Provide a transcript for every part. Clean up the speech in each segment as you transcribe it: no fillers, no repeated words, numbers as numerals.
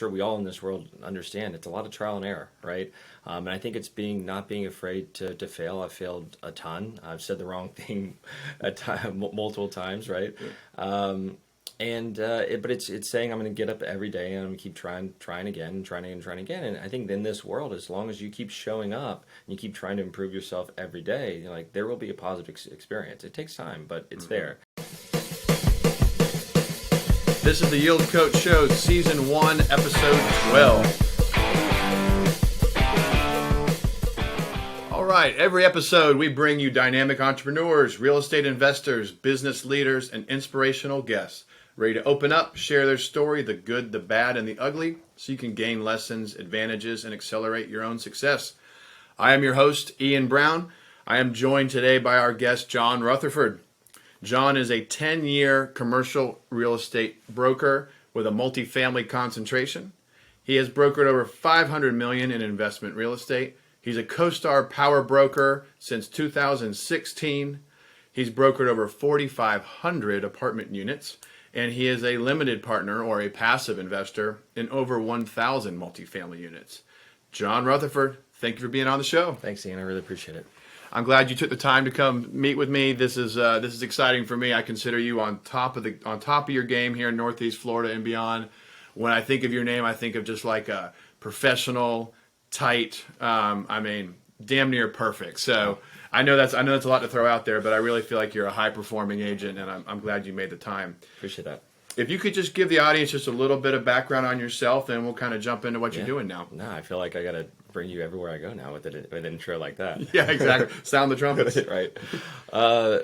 sure we all in this world understand, it's a lot of trial and error, right? And I think it's not being afraid to fail. I've failed a ton. I've said the wrong thing multiple times, right? But it's saying I'm going to get up every day and I'm going to keep trying again and trying again. And I think in this world, as long as you keep showing up and you keep trying to improve yourself every day, like there will be a positive experience. It takes time, but it's there. This is the Yield Coach Show, Season 1, Episode 12. All right, every episode we bring you dynamic entrepreneurs, real estate investors, business leaders, and inspirational guests ready to open up, share their story, the good, the bad, and the ugly, so you can gain lessons, advantages, and accelerate your own success. I am your host, Ian Brown. I am joined today by our guest, John Rutherford. John is a 10-year commercial real estate broker with a multifamily concentration. He has brokered over $500 million in investment real estate. He's a CoStar Power Broker since 2016. He's brokered over 4,500 apartment units, and he is a limited partner or a passive investor in over 1,000 multifamily units. John Rutherford, thank you for being on the show. Thanks, Ian. I really appreciate it. I'm glad you took the time to come meet with me. This is exciting for me. I consider you on top of your game here in Northeast Florida and beyond. When I think of your name, I think of just like a professional, tight. Damn near perfect. So I know that's a lot to throw out there, but I really feel like you're a high performing agent, and I'm glad you made the time. Appreciate that. If you could just give the audience just a little bit of background on yourself, then we'll kind of jump into what you're doing now. No, I feel like I got to bring you everywhere I go now with an intro like that. Yeah, exactly. Sound the trumpets. Right.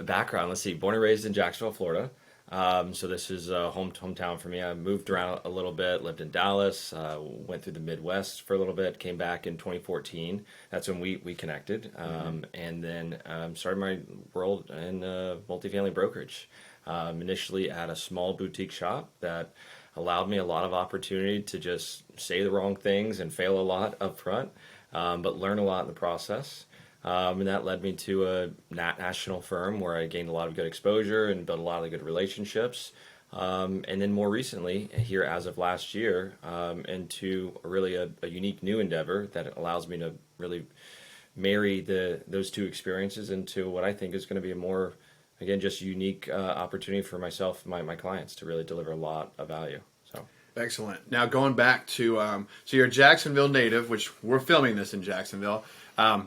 Background, let's see. Born and raised in Jacksonville, Florida. So this is hometown for me. I moved around a little bit, lived in Dallas, went through the Midwest for a little bit, came back in 2014. That's when we connected. And then started my world in multifamily brokerage. Initially at a small boutique shop that allowed me a lot of opportunity to just say the wrong things and fail a lot up front, but learn a lot in the process. And that led me to a national firm where I gained a lot of good exposure and built a lot of good relationships. And then more recently, here as of last year, into really a unique new endeavor that allows me to really marry those two experiences into what I think is going to be a more, again, just unique opportunity for myself and my clients to really deliver a lot of value. So excellent. Now going back to, so you're a Jacksonville native, which we're filming this in Jacksonville.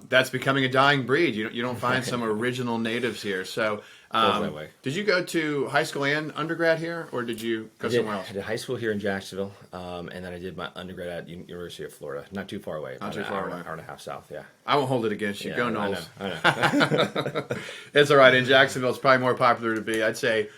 That's becoming a dying breed. You don't find some original natives here. So that way. Did you go to high school and undergrad here, or did you go somewhere else? I did high school here in Jacksonville, and then I did my undergrad at University of Florida. Not too far away. Not too far away. Hour and a half south, yeah. I won't hold it against you. Yeah, Go Noles. I know. It's all right. In Jacksonville, it's probably more popular to be, I'd say,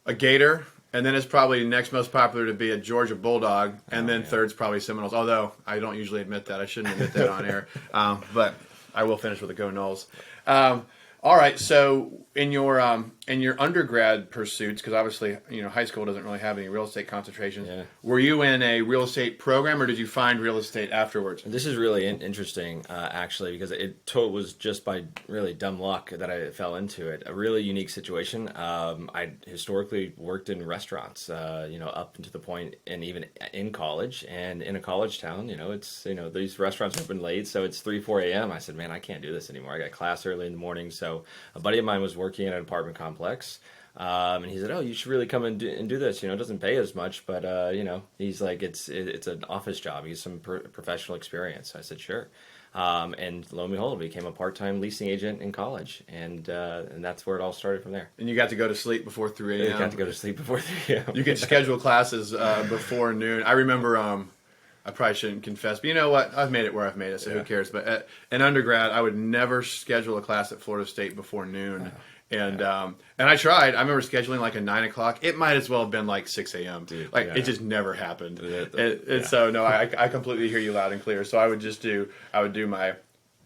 a Gator, and then it's probably next most popular to be a Georgia Bulldog, and then third's probably Seminoles. Although I don't usually admit that. I shouldn't admit that on air. But I will finish with a Go Noles. All right, so in your undergrad pursuits, because obviously high school doesn't really have any real estate concentrations. Yeah. Were you in a real estate program, or did you find real estate afterwards? This is really interesting, actually, because it was just by really dumb luck that I fell into it. A really unique situation. I historically worked in restaurants, up to the point, and even in college, and in a college town. It's these restaurants open late, so it's 3-4 a.m. I said, man, I can't do this anymore. I got class early in the morning, so a buddy of mine was working at an apartment complex, and he said, "Oh, you should really come and do this. It doesn't pay as much, but he's like, it's an office job. He's some professional experience." I said, "Sure," and lo and behold, I became a part-time leasing agent in college, and that's where it all started from there. And you got to go to sleep before 3 a.m. I got to go to sleep before 3 a.m. You could schedule classes before noon. I remember. I probably shouldn't confess, but you know what? I've made it where I've made it, so who cares? But in undergrad, I would never schedule a class at Florida State before noon. And I tried. I remember scheduling like a 9 o'clock. It might as well have been like 6 a.m. It just never happened. So no, I completely hear you loud and clear. So I would do my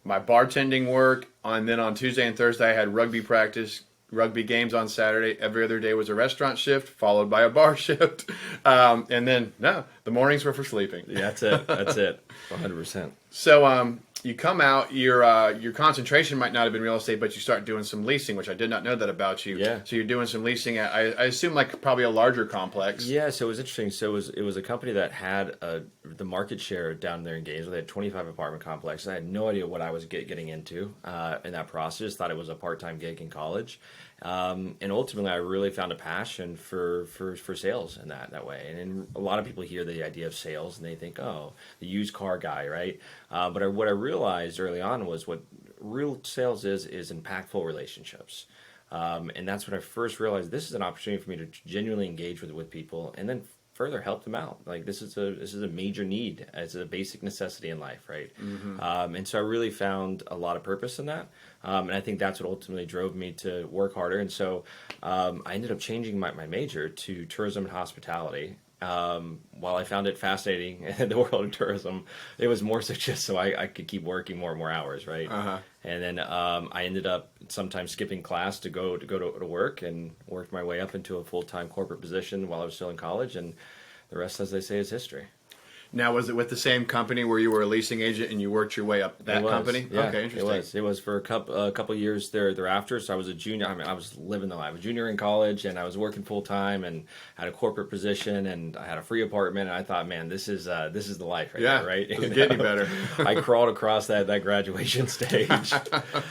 bartending work, and then on Tuesday and Thursday I had rugby practice, rugby games on Saturday. Every other day was a restaurant shift, followed by a bar shift. And then, the mornings were for sleeping. Yeah, that's it. 100%. So you come out, your concentration might not have been real estate, but you start doing some leasing, which I did not know that about you. Yeah. So you're doing some leasing at, I assume, like probably a larger complex. Yeah, so it was interesting. So it was a company that had the market share down there in Gainesville. They had 25 apartment complexes. I had no idea what I was getting into in that process. Thought it was a part-time gig in college, and ultimately I really found a passion for sales in that way. And a lot of people hear the idea of sales and they think, oh, the used car guy, right? What I realized early on was what real sales is impactful relationships. And that's when I first realized this is an opportunity for me to genuinely engage with people and then further help them out. Like this is a major need. It's a basic necessity in life, right? And so I really found a lot of purpose in that. And I think that's what ultimately drove me to work harder. And so I ended up changing my major to tourism and hospitality. While I found it fascinating, the world of tourism, it was more so just so I could keep working more and more hours, right? And then I ended up sometimes skipping class to go to work and worked my way up into a full-time corporate position while I was still in college, and the rest, as they say, is history. Now, was it with the same company where you were a leasing agent and you worked your way up that company? Yeah, okay, interesting. It was for a couple years thereafter. So I was a junior. I mean, I was living the life. I was a junior in college, and I was working full time, and had a corporate position, and I had a free apartment. And I thought, man, this is the life right Yeah, here, right? doesn't get any better. I crawled across that graduation stage,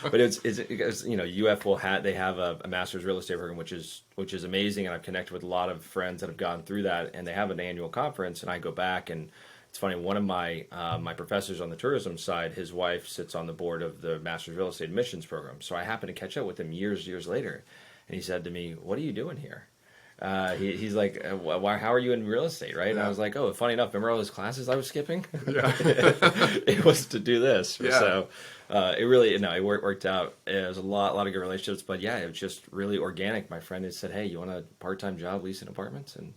but it's UF they have a master's real estate program, which is amazing, and I've connected with a lot of friends that have gone through that, and they have an annual conference, and I go back and. It's funny. One of my professors on the tourism side, his wife sits on the board of the Master's Real Estate Admissions Program. So I happened to catch up with him years later, and he said to me, "What are you doing here?" He's like, "Why? How are you in real estate?" Right? And I was like, "Oh, funny enough, remember all those classes I was skipping? Yeah. It was to do this." Yeah. So it really, it worked out. It was a lot of good relationships, but yeah, it was just really organic. My friend had said, "Hey, you want a part-time job leasing apartments?" And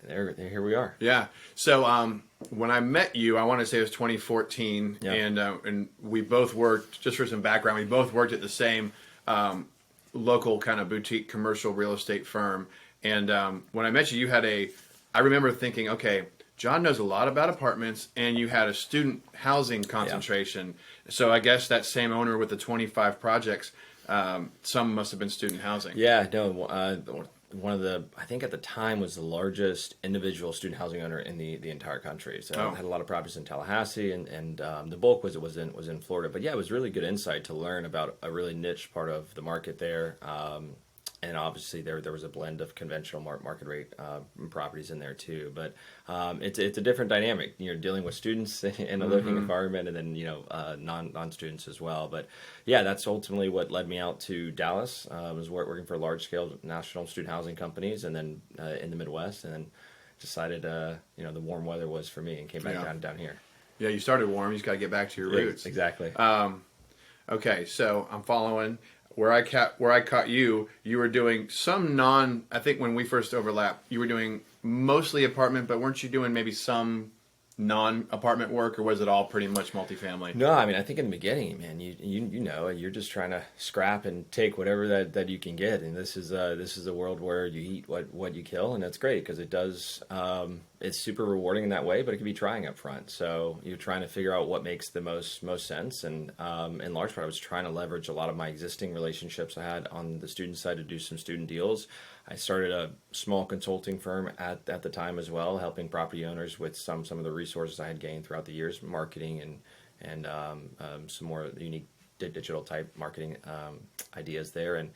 here we are. Yeah. So when I met you, I want to say it was 2014, Yeah. and we both worked. Just for some background, we both worked at the same local kind of boutique commercial real estate firm. And when I met you, I remember thinking, okay, John knows a lot about apartments, and you had a student housing concentration. Yeah. So I guess that same owner with the 25 projects, some must have been student housing. Yeah, no. One of I think at the time was the largest individual student housing owner in the entire country. So it had a lot of properties in Tallahassee, and the bulk was in Florida. But yeah, it was really good insight to learn about a really niche part of the market there. And obviously there was a blend of conventional market rate properties in there too. But it's a different dynamic. You're dealing with students in a living environment, and then non students as well. But yeah, that's ultimately what led me out to Dallas. Was working for large scale national student housing companies, and then in the Midwest, and then decided the warm weather was for me, and came back down here. Yeah, you started warm. You just got to get back to your roots. Exactly. Okay, so I'm following. Where I caught you, you were doing some I think when we first overlapped, you were doing mostly apartment, but weren't you doing maybe some non-apartment work, or was it all pretty much multifamily? No, I mean, I think in the beginning, man, you're just trying to scrap and take whatever that you can get, and this is a world where you eat what you kill, and that's great because it does. It's super rewarding in that way, but it can be trying up front. So you're trying to figure out what makes the most sense, and in large part, I was trying to leverage a lot of my existing relationships I had on the student side to do some student deals. I started a small consulting firm at the time as well, helping property owners with some of the resources I had gained throughout the years, marketing and some more unique digital type marketing ideas there. And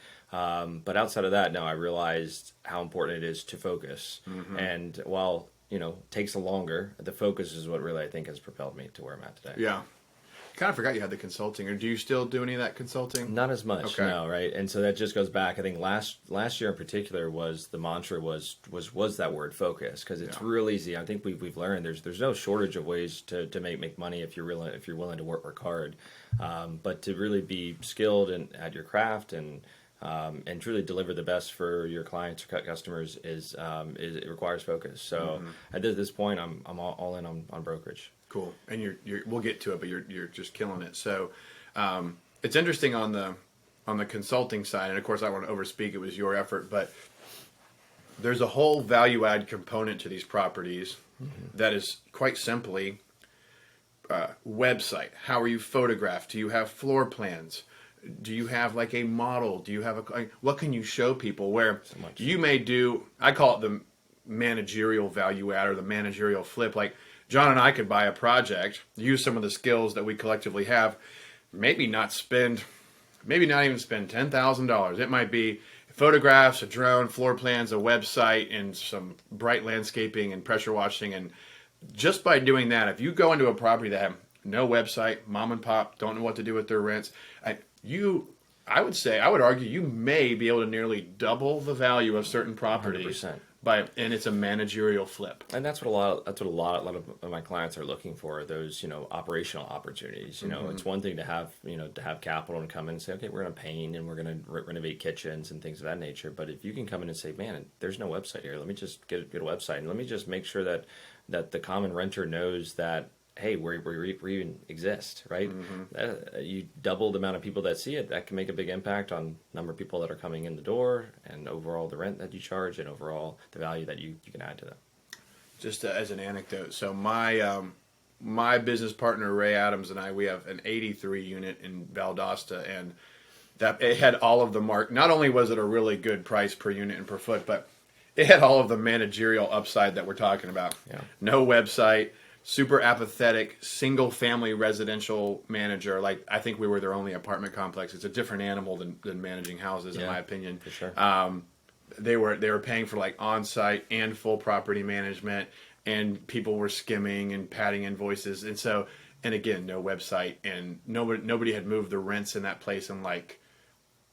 but outside of that, no, I realized how important it is to focus. And while takes a longer, the focus is what really I think has propelled me to where I'm at today. Yeah. Kind of forgot you had the consulting, or do you still do any of that consulting? Not as much, no, right? And so that just goes back. I think last year in particular was the mantra was that word focus, because it's real easy. I think we've learned there's no shortage of ways to make money if you're willing to work hard, but to really be skilled at your craft and truly deliver the best for your clients or customers it requires focus. So at this point, I'm all in on brokerage. Cool, and we'll get to it, but you're just killing it. So it's interesting on the consulting side, and of course I want to overspeak. It was your effort, but there's a whole value add component to these properties that is quite simply website? How are you photographed? Do you have floor plans? Do you have like a model? Do you have what can you show people where you may do, I call it the managerial value add or the managerial flip. Like John and I could buy a project, use some of the skills that we collectively have, maybe not even spend $10,000. It might be photographs, a drone, floor plans, a website, and some bright landscaping and pressure washing. And just by doing that, if you go into a property that have no website, mom and pop don't know what to do with their rents, I would argue you may be able to nearly double the value of certain properties 100%. and it's a managerial flip. And that's what a lot of my clients are looking for, those, operational opportunities. It's one thing to have, to have capital and come in and say, okay, we're going to paint and we're going to renovate kitchens and things of that nature. But if you can come in and say, man, there's no website here, let me just get a website and let me just make sure that the common renter knows that, hey, we even exist, right? You double the amount of people that see it, that can make a big impact on number of people that are coming in the door and overall the rent that you charge and overall the value that you can add to them. Just as an anecdote, so my business partner Ray Adams and I, we have an 83 unit in Valdosta, and that it had all of the not only was it a really good price per unit and per foot, but it had all of the managerial upside that we're talking about. Yeah. No website, super apathetic, single family residential manager. Like, I think we were their only apartment complex. It's a different animal than managing houses, in my opinion. For sure. They were paying for like on-site and full property management, and people were skimming and padding invoices. And again, no website, and nobody had moved the rents in that place in like,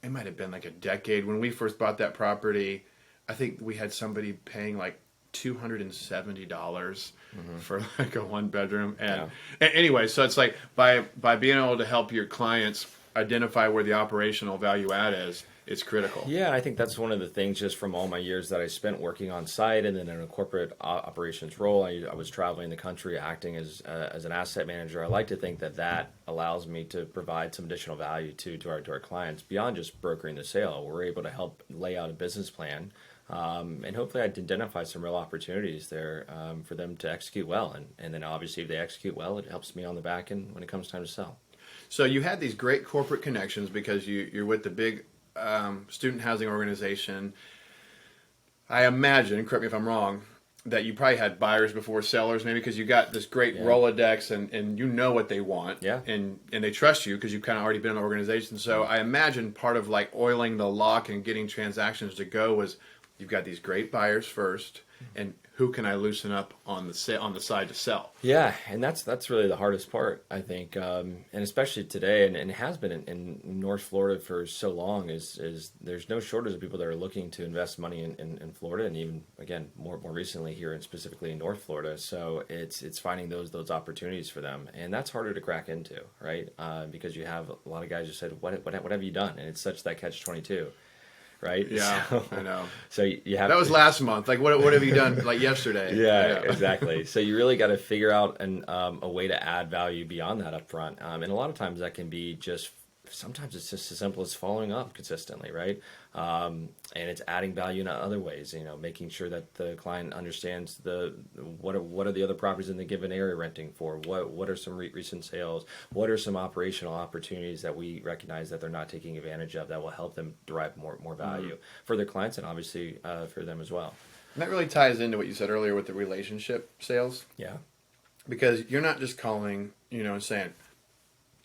it might have been like a decade. When we first bought that property, I think we had somebody paying like $270 for like a one bedroom. And anyway, so it's like by being able to help your clients identify where the operational value add is, it's critical. Yeah, I think that's one of the things just from all my years that I spent working on site and then in a corporate operations role. I was traveling the country acting as an asset manager. I like to think that allows me to provide some additional value to our clients beyond just brokering the sale. We're able to help lay out a business plan and hopefully identify some real opportunities there for them to execute well. And then obviously if they execute well, it helps me on the back end when it comes time to sell. So you had these great corporate connections because you're with the big student housing organization. I imagine, correct me if I'm wrong, that you probably had buyers before sellers, maybe because you got this great Rolodex and you know what they want. Yeah. And they trust you because you've kind of already been in the organization. So I imagine part of like oiling the lock and getting transactions to go was you've got these great buyers first, and who can I loosen up on the side to sell? Yeah, and that's really the hardest part, I think, and especially today, and it has been in North Florida for so long. Is there's no shortage of people that are looking to invest money in Florida, and even again more recently here, and specifically in North Florida. So it's finding those opportunities for them, and that's harder to crack into, right? Because you have a lot of guys who said, what have you done? And it's such that catch-22. Right? Yeah, so, I know. So you have that was last month. Like, what have you done? Like yesterday? Yeah, exactly. So you really got to figure out a way to add value beyond that up front. And a lot of times that can be sometimes it's just as simple as following up consistently, right? And it's adding value in other ways. Making sure that the client understands what are the other properties in the given area renting for. What are some recent sales? What are some operational opportunities that we recognize that they're not taking advantage of that will help them derive more value for their clients and obviously for them as well. And that really ties into what you said earlier with the relationship sales. Yeah, because you're not just calling, and saying.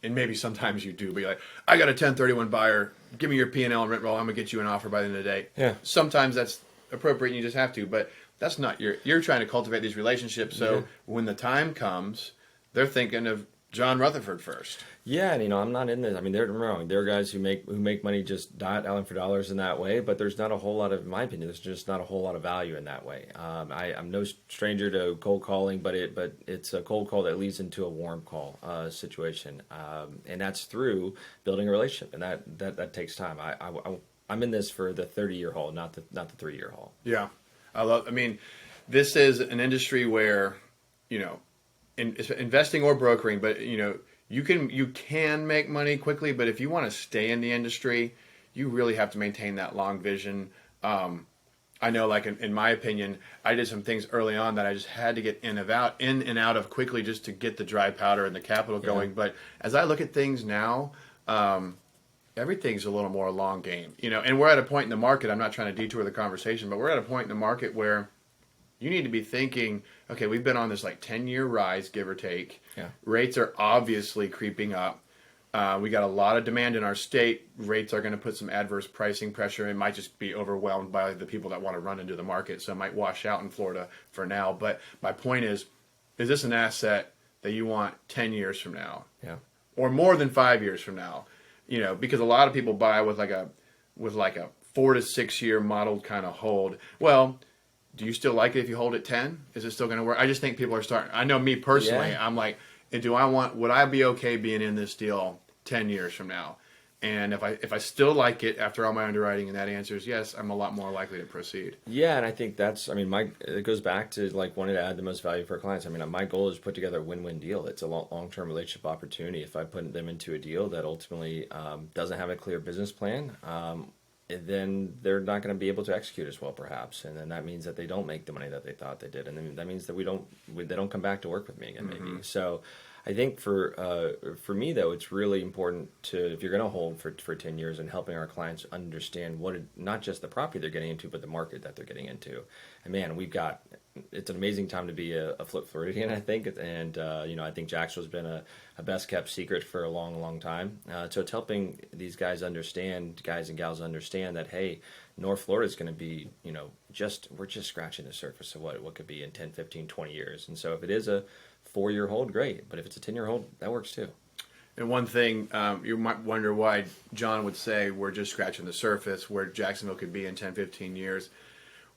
And maybe sometimes you do, but you're like, I got a 1031 buyer. Give me your P&L and rent roll. I'm going to get you an offer by the end of the day. Yeah. Sometimes that's appropriate and you just have to, but that's not you're trying to cultivate these relationships. So when the time comes, they're thinking of John Rutherford first. Yeah, and I'm not in this. I mean, they're wrong. There are guys who make money just dialing for dollars in that way, but there's not a whole lot of, in my opinion, there's just not a whole lot of value in that way. I'm no stranger to cold calling, but it's a cold call that leads into a warm call situation, and that's through building a relationship, and that takes time. I'm in this for the 30-year haul, not the 3-year haul. Yeah, I mean, this is an industry where, investing or brokering, but you can make money quickly, but if you want to stay in the industry, you really have to maintain that long vision. I know, like in my opinion, I did some things early on that I just had to get in and out of quickly just to get the dry powder and the capital going. But as I look at things now, everything's a little more long game, and we're at a point in the market. I'm not trying to detour the conversation, but we're at a point in the market where you need to be thinking, okay, we've been on this like 10-year rise, give or take. Yeah. Rates are obviously creeping up. We got a lot of demand in our state. Rates are going to put some adverse pricing pressure. It might just be overwhelmed by the people that want to run into the market. So it might wash out in Florida for now. But my point is this an asset that you want 10 years from now? Yeah. Or more than 5 years from now? Because a lot of people buy with like a 4 to 6 year modeled kind of hold. Well, do you still like it if you hold it 10? Is it still going to work? I just think people are starting. I know me personally, I'm like, would I be okay being in this deal 10 years from now? And if I still like it after all my underwriting, and that answer is yes, I'm a lot more likely to proceed. Yeah, and I think it goes back to like wanting to add the most value for clients. My goal is to put together a win-win deal. It's a long-term relationship opportunity. If I put them into a deal that ultimately doesn't have a clear business plan, then they're not going to be able to execute as well, perhaps, and then that means that they don't make the money that they thought they did, and then that means that they don't come back to work with me again, maybe. So, I think for me though, it's really important to, if you're going to hold for 10 years and helping our clients understand not just the property they're getting into, but the market that they're getting into. And man, it's an amazing time to be a Floridian, I think, and I think Jacksonville's been a best kept secret for a long time. So it's helping these guys and gals understand that, hey, North Florida is going to be, we're just scratching the surface of what could be in 10, 15, 20 years. And so if it is a 4-year hold, great. But if it's a 10-year hold, that works too. And one thing you might wonder why John would say we're just scratching the surface, where Jacksonville could be in 10, 15 years.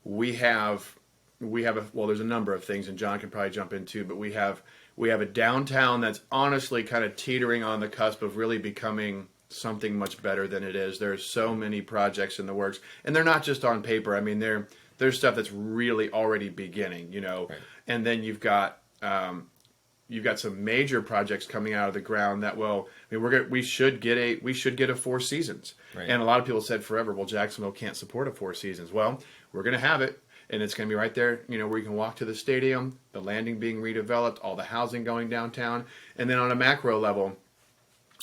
There's a number of things, and John can probably jump into, but we have a downtown that's honestly kind of teetering on the cusp of really becoming something much better than it is. There's so many projects in the works, and they're not just on paper. There's stuff that's really already beginning, Right. And then you've got some major projects coming out of the ground that we should get a Four Seasons. Right. And a lot of people said forever, well, Jacksonville can't support a Four Seasons. Well, we're going to have it. And it's going to be right there, where you can walk to the stadium, the landing being redeveloped, all the housing going downtown. And then on a macro level,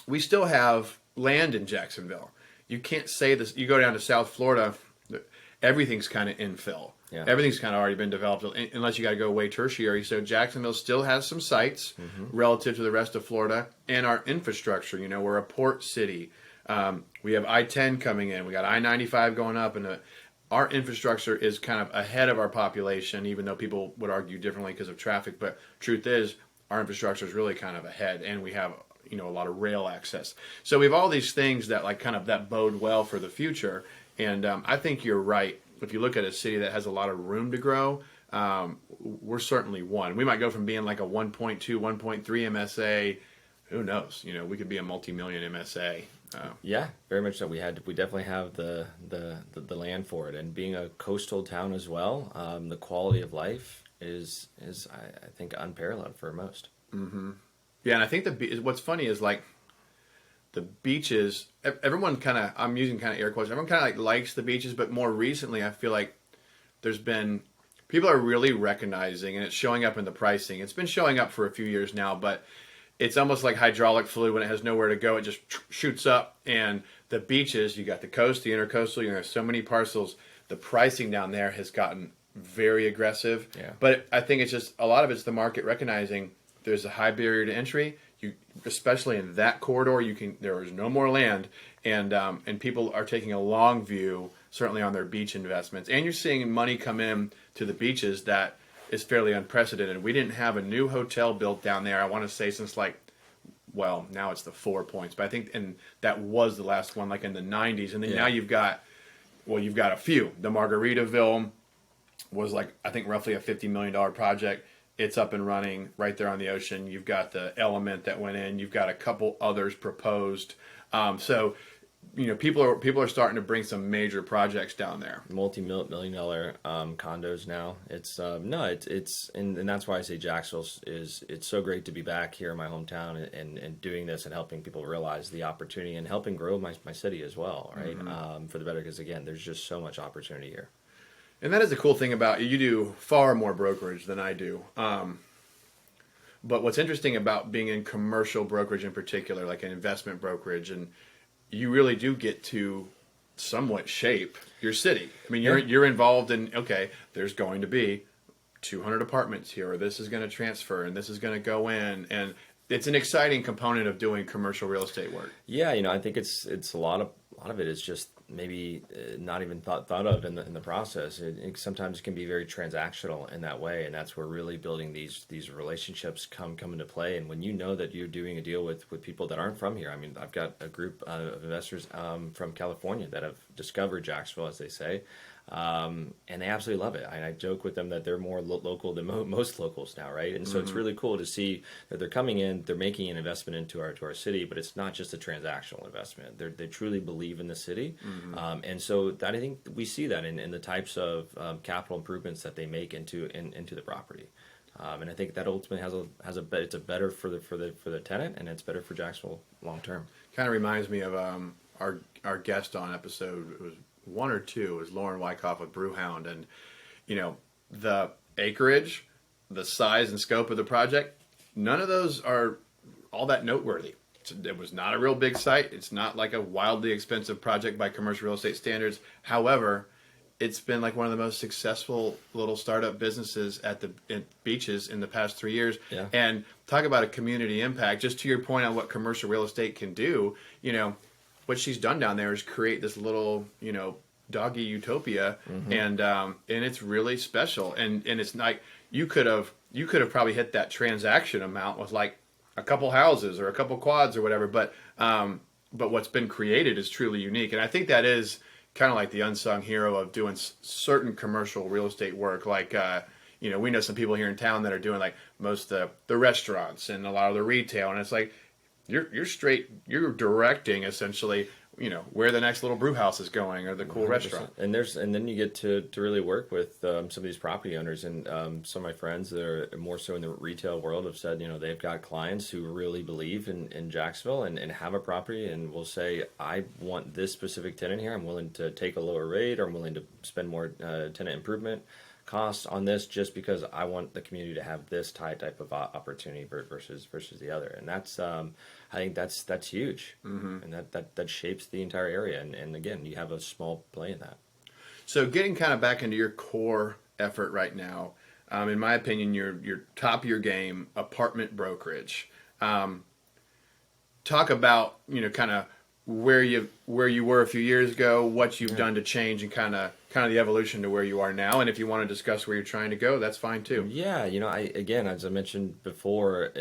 we still have land in Jacksonville. You can't say this. You go down to South Florida, everything's kind of infill. Yeah. Everything's kind of already been developed, unless you got to go way tertiary. So Jacksonville still has some sites relative to the rest of Florida. And our infrastructure, we're a port city. We have I-10 coming in. We got I-95 going up, and our infrastructure is kind of ahead of our population, even though people would argue differently because of traffic. But truth is, our infrastructure is really kind of ahead, and we have a lot of rail access. So we have all these things that that bode well for the future. And I think you're right. If you look at a city that has a lot of room to grow, we're certainly one. We might go from being like a 1.2, 1.3 MSA. Who knows? We could be a multi-million MSA. Yeah, very much so. We definitely have the land for it, and being a coastal town as well, the quality of life is I think unparalleled for most. Mm-hmm. Yeah, and I think what's funny is like the beaches. Everyone I'm using kind of air quotes. Everyone kind of likes the beaches, but more recently, I feel like people are really recognizing, and it's showing up in the pricing. It's been showing up for a few years now, but it's almost like hydraulic fluid. When it has nowhere to go, it just shoots up. And the beaches, you got the coast, the intercoastal, there's so many parcels. The pricing down there has gotten very aggressive. Yeah. But I think it's just, a lot of it's the market recognizing there's a high barrier to entry. Especially in that corridor, there is no more land. And people are taking a long view, certainly on their beach investments. And you're seeing money come in to the beaches that is fairly unprecedented. We didn't have a new hotel built down there, I want to say, since now it's the 4 Points, but I think, and that was the last one in the 90s. And then now you've got a few. The Margaritaville was I think roughly a $50 million project. It's up and running right there on the ocean. You've got the Element that went in. You've got a couple others proposed. So people are starting to bring some major projects down there. Multi-million dollar condos now. It's and that's why I say Jacksonville it's so great to be back here in my hometown and doing this and helping people realize the opportunity and helping grow my city as well, right? For the better, because again, there's just so much opportunity here. And that is the cool thing about you. You do far more brokerage than I do. But what's interesting about being in commercial brokerage in particular, like an investment brokerage, and you really do get to somewhat shape your city. I mean, you're involved in, okay, there's going to be 200 apartments here, or this is going to transfer, and this is going to go in, and it's an exciting component of doing commercial real estate work. Yeah, I think it's a lot of it is just maybe not even thought of in the process. It sometimes can be very transactional in that way, and that's where really building these relationships come into play. And when you know that you're doing a deal with people that aren't from here, I mean, I've got a group of investors from California that have discovered Jacksonville, as they say. And they absolutely love it. I joke with them that they're more local than most locals now, right? And so it's really cool to see that they're coming in, they're making an investment into our city, but it's not just a transactional investment. They truly believe in the city, and so that I think we see that in the types of capital improvements that they make into the property. And I think that ultimately it's a better for the tenant, and it's better for Jacksonville long term. Kind of reminds me of our guest on episode, it was 1 or 2, was Lauren Wyckoff with Brewhound, and the acreage, the size and scope of the project, none of those are all that noteworthy. It was not a real big site. It's not like a wildly expensive project by commercial real estate standards. However, it's been like one of the most successful little startup businesses at beaches in the past 3 years. Yeah. And talk about a community impact. Just to your point on what commercial real estate can do, what she's done down there is create this little, doggy utopia, and it's really special. And it's like you could have probably hit that transaction amount with like a couple houses or a couple quads or whatever. But what's been created is truly unique, and I think that is kind of like the unsung hero of doing certain commercial real estate work. Like we know some people here in town that are doing like most of the restaurants and a lot of the retail, and it's like you're directing essentially where the next little brew house is going or the cool 100%. restaurant. And then you get to really work with some of these property owners, and some of my friends that are more so in the retail world have said they've got clients who really believe in Jacksonville and have a property and will say, I want this specific tenant here, I'm willing to take a lower rate, or I'm willing to spend more tenant improvement costs on this just because I want the community to have this type of opportunity versus the other. And that's I think that's huge, and that shapes the entire area. And again, you have a small play in that. So getting kind of back into your core effort right now, in my opinion, you're top of your game, apartment brokerage. Talk about kind of where you were a few years ago, what you've done to change, and kind of the evolution to where you are now. And if you want to discuss where you're trying to go, that's fine too. Yeah, as I mentioned before,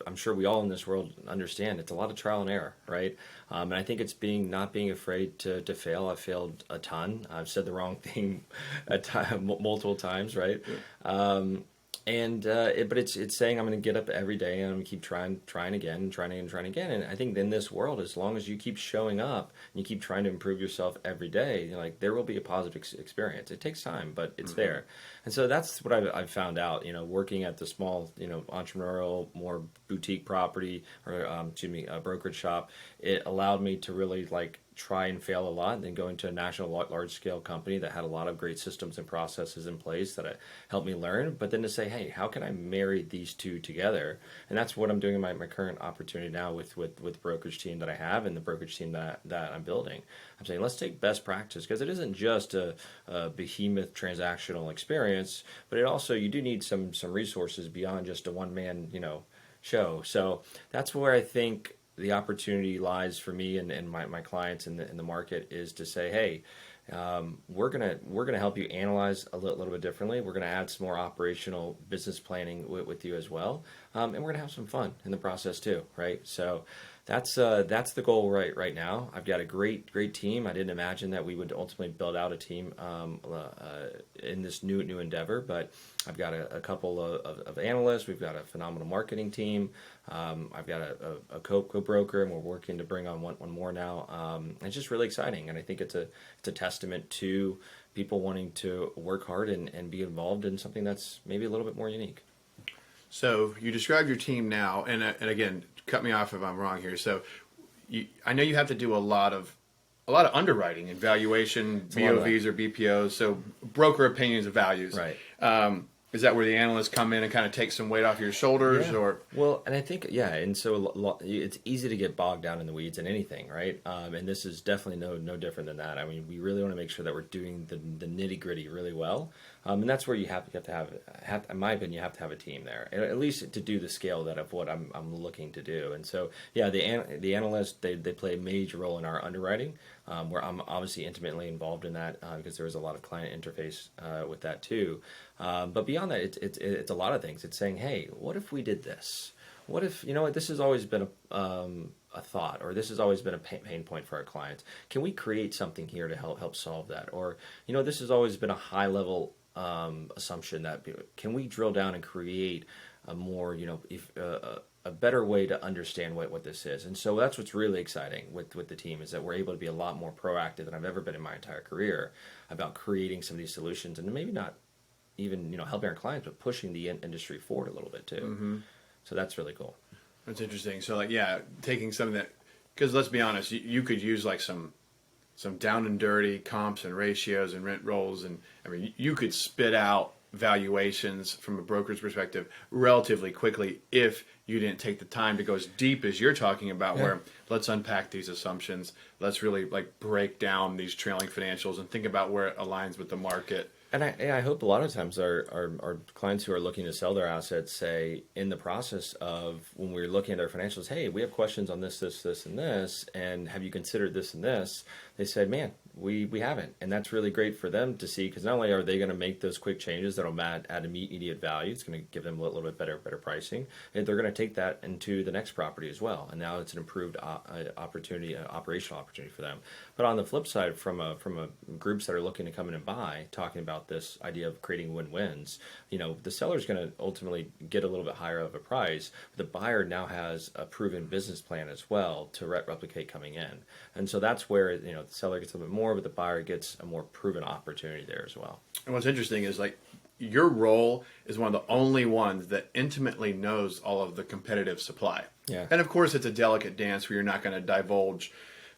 I'm sure we all in this world understand it's a lot of trial and error, right? And I think it's not being afraid to fail. I've failed a ton. I've said the wrong thing multiple times, right? Yeah. But it's saying I'm going to get up every day and I'm going to keep trying again. And I think in this world, as long as you keep showing up and you keep trying to improve yourself every day, there will be a positive experience. It takes time, but it's there. And so that's what I've found out, working at the small, entrepreneurial, more boutique property or, brokerage shop. It allowed me to really try and fail a lot, and then go into a national large-scale company that had a lot of great systems and processes in place that helped me learn, but then to say, hey, how can I marry these two together? And that's what I'm doing in my current opportunity now with the brokerage team that I have and the brokerage team that I'm building. I'm saying, let's take best practice, because it isn't just a behemoth transactional experience, but it also, you do need some resources beyond just a one-man, show. So that's where I think the opportunity lies for me and my clients in the market, is to say, hey, we're gonna help you analyze a little bit differently. We're gonna add some more operational business planning with you as well, and we're gonna have some fun in the process too, right? So that's the goal right now. I've got a great team. I didn't imagine that we would ultimately build out a team in this new endeavor, but I've got a couple of analysts. We've got a phenomenal marketing team. I've got a co-broker, and we're working to bring on one more now. It's just really exciting, and I think it's a testament to people wanting to work hard and be involved in something that's maybe a little bit more unique. So you describe your team now, and again, cut me off if I'm wrong here. So I know you have to do a lot of a lot of underwriting and valuation, a lot of BOVs or BPOs, so broker opinions of values. Right. Is that where the analysts come in and kind of take some weight off your shoulders, Yeah. or? Well, and I think, yeah, and so it's easy to get bogged down in the weeds in anything, right? And this is definitely no different than that. I mean, we really want to make sure that we're doing the nitty gritty really well, and that's where you have to have, in my opinion, you have to have a team there, at least to do the scale that of what I'm looking to do. And so, yeah, the analysts they play a major role in our underwriting, where I'm obviously intimately involved in that because there was a lot of client interface with that too. But beyond that, it's a lot of things. It's saying, hey, what if we did this? What if, this has always been a thought, or this has always been a pain point for our clients. Can we create something here to help solve that? Or, this has always been a high level assumption that can we drill down and create a more, a better way to understand what this is. And so that's what's really exciting with the team, is that we're able to be a lot more proactive than I've ever been in my entire career about creating some of these solutions, and maybe not even helping our clients, but pushing the industry forward a little bit too. Mm-hmm. So that's really cool. That's interesting. So taking something that, because let's be honest, you could use like some down and dirty comps and ratios and rent rolls, and I mean you could spit out valuations from a broker's perspective relatively quickly if you didn't take the time to go as deep as you're talking about, where let's unpack these assumptions, let's really like break down these trailing financials and think about where it aligns with the market. And I hope a lot of times our clients who are looking to sell their assets say, in the process of when we're looking at their financials, hey, we have questions on this, and this, and have you considered this and this? They said, man, we haven't. And that's really great for them to see, because not only are they going to make those quick changes that will add immediate value, it's going to give them a little bit better pricing, and they're going to take that into the next property as well. And now it's an improved opportunity, operational opportunity for them. But on the flip side, from a groups that are looking to come in and buy, talking about this idea of creating win-wins, the seller's going to ultimately get a little bit higher of a price, but the buyer now has a proven business plan as well to replicate coming in. And so that's where the seller gets a little bit more, but the buyer gets a more proven opportunity there as well. And what's interesting is like your role is one of the only ones that intimately knows all of the competitive supply. Yeah. And of course it's a delicate dance where you're not going to divulge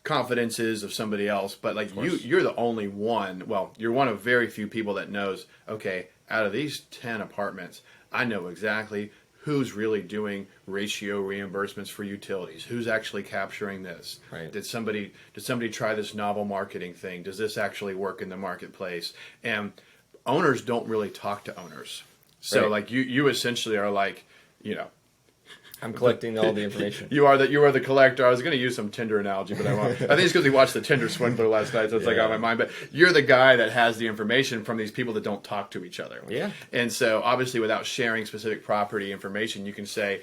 confidences of somebody else, but like you're the only one, well, you're one of very few people that knows, okay, out of these 10 apartments, I know exactly who's really doing ratio reimbursements for utilities, who's actually capturing this. Right. Did somebody try this novel marketing thing? Does this actually work in the marketplace? And owners don't really talk to owners. So Right. like you essentially are like, I'm collecting all the information. You are the collector. I was going to use some Tinder analogy, but I won't. I think it's because we watched the Tinder swindler last night, so it's like on my mind. But you're the guy that has the information from these people that don't talk to each other. Yeah. And so obviously without sharing specific property information, you can say,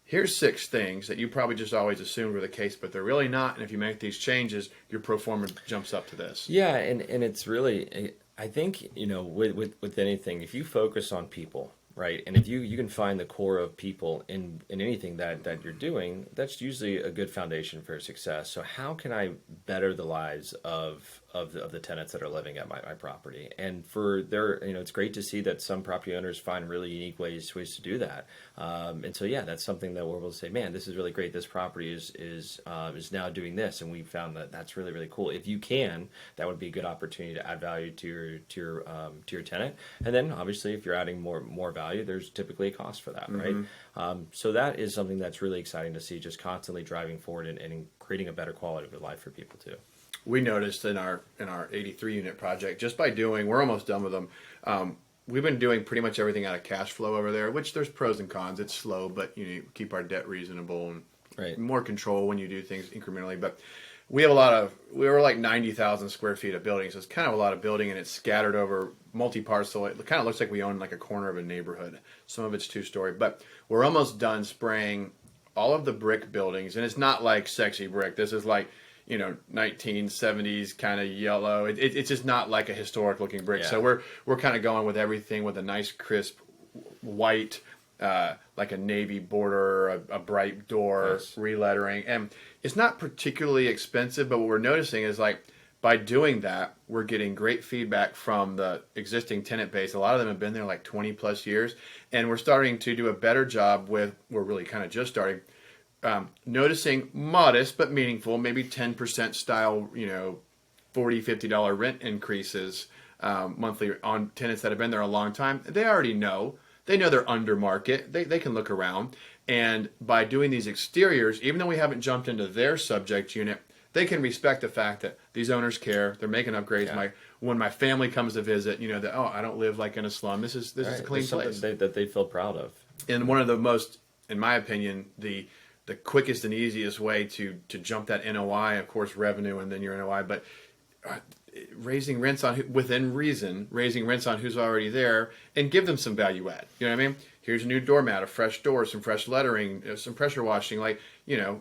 here's 6 things that you probably just always assumed were the case, but they're really not. And if you make these changes, your pro forma jumps up to this. Yeah, and it's really, I think, with anything, if you focus on people, right, and if you can find the core of people in anything that you're doing, that's usually a good foundation for success. So how can I better the lives of the tenants that are living at my property? And for their, it's great to see that some property owners find really unique ways to do that. And so that's something that we're able to say, man, this is really great. This property is now doing this, and we found that that's really, really cool. If you can, that would be a good opportunity to add value to your tenant. And then obviously, if you're adding more value, there's typically a cost for that, right? So that is something that's really exciting to see, just constantly driving forward and creating a better quality of life for people too. We noticed in our 83 unit project, just by we're almost done with them. We've been doing pretty much everything out of cash flow over there, which there's pros and cons. It's slow, but keep our debt reasonable and more control when you do things incrementally. But we have we were like 90,000 square feet of building, so it's kind of a lot of building, and it's scattered over multi-parcel. It kind of looks like we own like a corner of a neighborhood. Some of it's 2-story, but we're almost done spraying all of the brick buildings, and it's not like sexy brick. This is like 1970s kind of yellow. It's just not like a historic looking brick. Yeah. So we're kind of going with everything with a nice crisp white, like a navy border, a bright door, relettering, and it's not particularly expensive. But what we're noticing is like by doing that, we're getting great feedback from the existing tenant base. A lot of them have been there like 20 plus years, and we're starting to do a better job we're really kind of just starting noticing modest but meaningful, maybe 10% style, $40, $50 rent increases monthly on tenants that have been there a long time. They already know. They know they're under market. They can look around. And by doing these exteriors, even though we haven't jumped into their subject unit, they can respect the fact that these owners care. They're making upgrades. Yeah. When my family comes to visit, that I don't live like in a slum. This is a clean place. That they feel proud of. And one of the most, in my opinion, the quickest and easiest way to jump that NOI, of course, revenue and then your NOI, but raising rents within reason, raising rents on who's already there, and give them some value add. You know what I mean? Here's a new doormat, a fresh door, some fresh lettering, some pressure washing,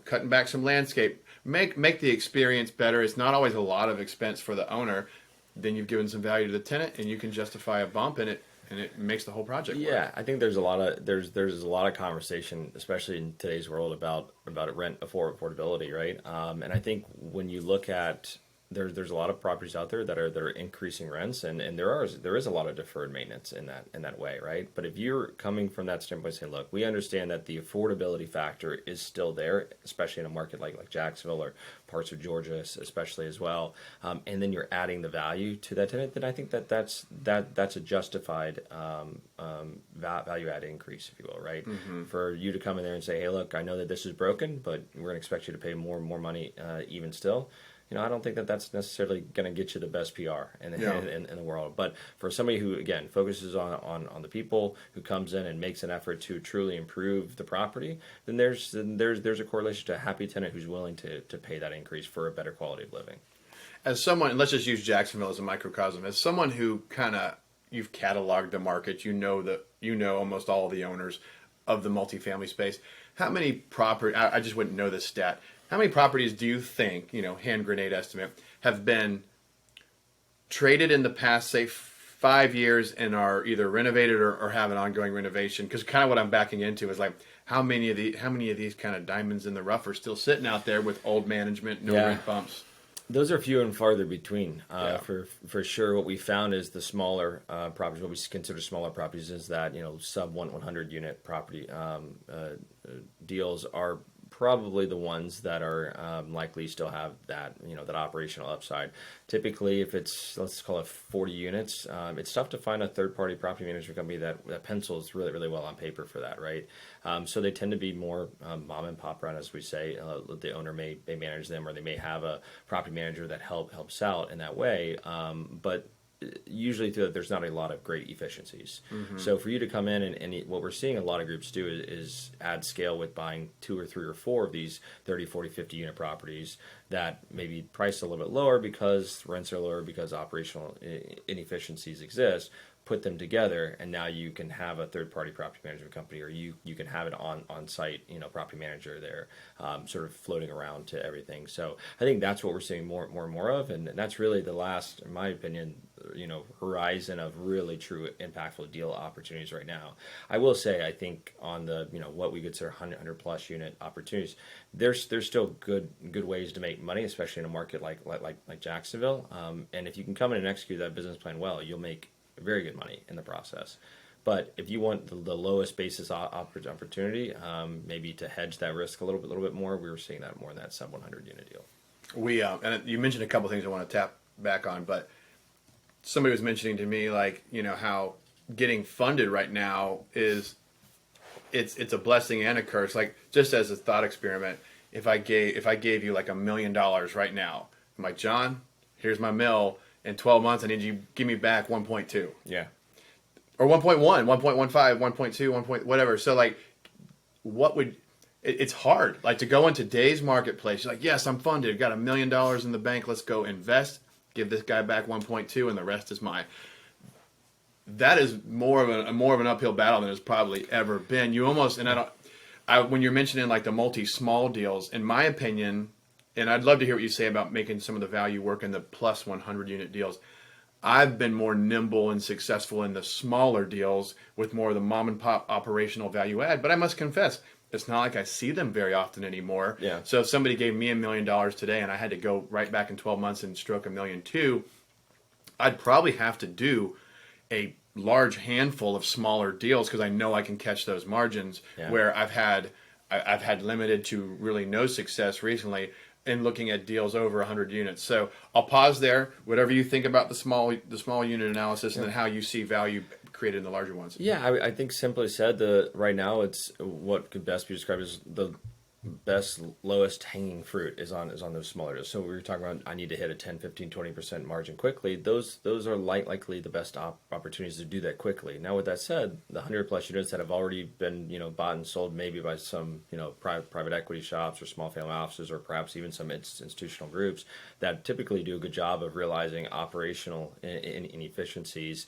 cutting back some landscape. Make the experience better. It's not always a lot of expense for the owner. Then you've given some value to the tenant, and you can justify a bump in it. And it makes the whole project work. Yeah, I think there's a lot of conversation, especially in today's world, about rent affordability, right? And I think when you look at there's a lot of properties out there that are increasing rents, and there is a lot of deferred maintenance in that way, right? But if you're coming from that standpoint, say, look, we understand that the affordability factor is still there, especially in a market like Jacksonville or parts of Georgia, especially as well, and then you're adding the value to that tenant, then I think that's a justified value add increase, if you will, right? Mm-hmm. For you to come in there and say, hey, look, I know that this is broken, but we're going to expect you to pay more money even still. I don't think that's necessarily going to get you the best PR in the world. But for somebody who, again, focuses on the people, who comes in and makes an effort to truly improve the property, then there's a correlation to a happy tenant who's willing to pay that increase for a better quality of living. As someone, let's just use Jacksonville as a microcosm, as someone who you've cataloged the market, you know almost all of the owners of the multifamily space. How many property? I just wouldn't know this stat. How many properties do you think, hand grenade estimate, have been traded in the past, say, 5 years and are either renovated or have an ongoing renovation? Because kind of what I'm backing into is like, how many of these kind of diamonds in the rough are still sitting out there with old management, no rent bumps? Those are few and farther between. For sure, what we found is the smaller properties, what we consider smaller properties, is that sub 100 unit property deals are probably the ones that are likely still have that that operational upside. Typically, if it's, let's call it 40 units, it's tough to find a third-party property management company that pencils really, really well on paper for that, right? So they tend to be more mom and pop run, as we say. The owner may manage them, or they may have a property manager that helps out in that way. But usually there's not a lot of great efficiencies. Mm-hmm. So for you to come in and what we're seeing a lot of groups do is add scale with buying 2 or 3 or 4 of these 30, 40, 50 unit properties that maybe priced a little bit lower because rents are lower, because operational inefficiencies exist. Put them together, and now you can have a third-party property management company, or you can have it on site, property manager there, sort of floating around to everything. So I think that's what we're seeing more and more of, and that's really the last, in my opinion, horizon of really true impactful deal opportunities right now. I will say, I think on the what we consider 100 plus unit opportunities, there's still good ways to make money, especially in a market like Jacksonville. And if you can come in and execute that business plan well, you'll make very good money in the process. But if you want the lowest basis opportunity, maybe to hedge that risk a little bit more, we were seeing that more in that sub 100 unit deal. We and you mentioned a couple of things I want to tap back on, but somebody was mentioning to me how getting funded right now it's a blessing and a curse. Like, just as a thought experiment, if I gave you like $1 million right now, I'm like, John, here's my mill. In 12 months, I need you to give me back 1.2. Yeah. Or 1.1, 1.15, 1.2, 1. Whatever. So, like, it's hard. Like, to go in today's marketplace, you're like, yes, I'm funded. Got $1 million in the bank. Let's go invest. Give this guy back 1.2, and the rest is mine. That is more of an uphill battle than it's probably ever been. You almost, when you're mentioning like the multi-small deals, in my opinion, and I'd love to hear what you say about making some of the value work in the plus 100 unit deals. I've been more nimble and successful in the smaller deals with more of the mom and pop operational value add. But I must confess, it's not like I see them very often anymore. Yeah. So if somebody gave me $1 million today and I had to go right back in 12 months and stroke $1.2 million, I'd probably have to do a large handful of smaller deals because I know I can catch those margins. Yeah. Where I've had I've had limited to really no success recently in looking at deals over 100 units. So I'll pause there. Whatever you think about the small unit analysis, and then how you see value created in the larger ones. Yeah, I think simply said, the right now it's what could best be described as the best lowest hanging fruit is on those smaller deals. So we were talking about, I need to hit a 10, 15, 20% margin quickly. Those are likely the best opportunities to do that quickly. Now with that said, the 100 plus units that have already been bought and sold maybe by some private equity shops or small family offices, or perhaps even some institutional groups that typically do a good job of realizing operational inefficiencies.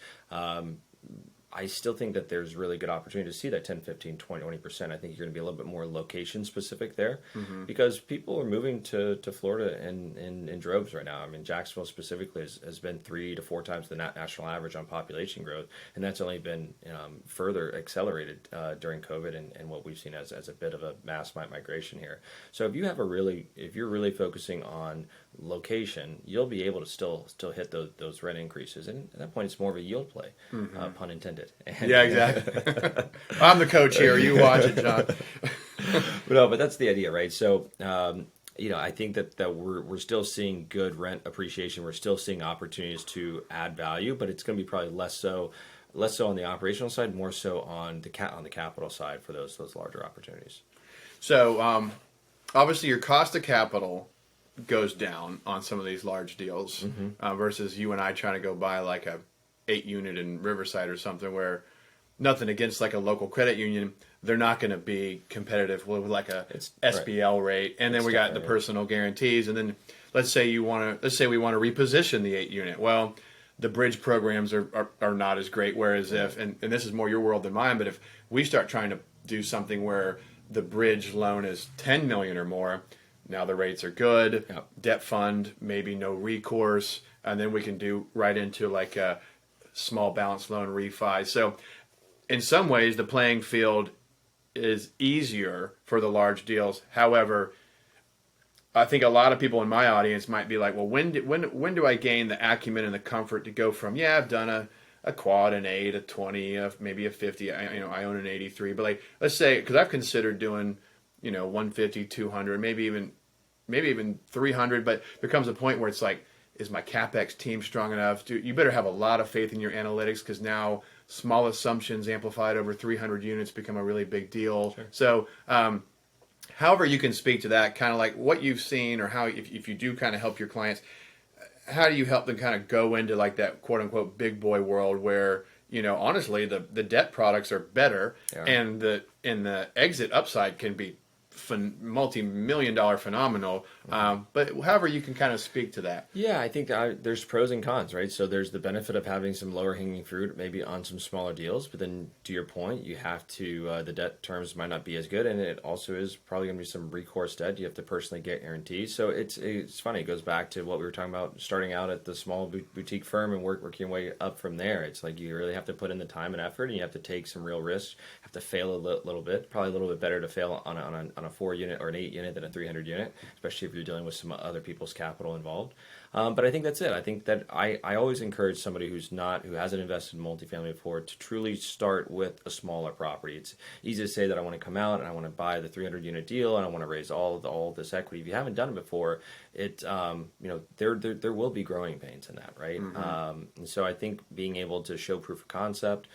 I still think that there's really good opportunity to see that 10, 15, 20%. I think you're going to be a little bit more location specific there, because people are moving to Florida in droves right now. I mean, Jacksonville specifically has been 3 to 4 times the national average on population growth, and that's only been further accelerated during COVID and what we've seen as a bit of a mass migration here. So if you're really focusing on location, you'll be able to still hit those rent increases, and at that point it's more of a yield play, pun intended. And, Yeah, exactly. I'm the coach here. You watch it, John. but that's the idea, right? So I think that we're still seeing good rent appreciation. We're still seeing opportunities to add value, but it's going to be probably less so on the operational side, more so on the capital side for those larger opportunities. So obviously your cost of capital goes down on some of these large deals versus you and I trying to go buy like a 8 unit in Riverside or something, where nothing against like a local credit union, they're not going to be competitive with like a SBL rate. And then we got the personal guarantees. And then let's say we want to reposition the 8 unit. Well, the bridge programs are not as great. Whereas if, and this is more your world than mine, but if we start trying to do something where the bridge loan is 10 million or more, now the rates are good, debt fund, maybe no recourse, and then we can do right into like a small balance loan refi. So in some ways, the playing field is easier for the large deals. However, I think a lot of people in my audience might be like, well, when do I gain the acumen and the comfort to go from, I've done a quad, an 8, a 20, maybe a 50, I own an 83, but like, let's say, because I've considered doing, 150, 200, maybe even 300, but there comes a point where it's like, is my CapEx team strong enough? You better have a lot of faith in your analytics, because now small assumptions amplified over 300 units become a really big deal. Sure. So however you can speak to that, kind of like what you've seen, or how, if you do kind of help your clients, how do you help them kind of go into like that quote unquote big boy world where, honestly, the debt products are better, and the exit upside can be multi-million-dollar phenomenal, but however you can kind of speak to that. Yeah, I think there's pros and cons, right? So there's the benefit of having some lower hanging fruit, maybe on some smaller deals, but then to your point, you have to, the debt terms might not be as good, and it also is probably going to be some recourse debt. You have to personally get guarantees. So it's funny, it goes back to what we were talking about, starting out at the small boutique firm and working your way up from there. It's like you really have to put in the time and effort, and you have to take some real risks, have to fail a little bit. Probably a little bit better to fail on a 4 unit or an 8 unit than a 300 unit, especially if you're dealing with some other people's capital involved. But I think that's it. I think that I always encourage somebody who hasn't invested in multifamily before to truly start with a smaller property. It's easy to say that I want to come out and I want to buy the 300 unit deal and I want to raise all this equity. If you haven't done it before, there will be growing pains in that, right? And so I think being able to show proof of concept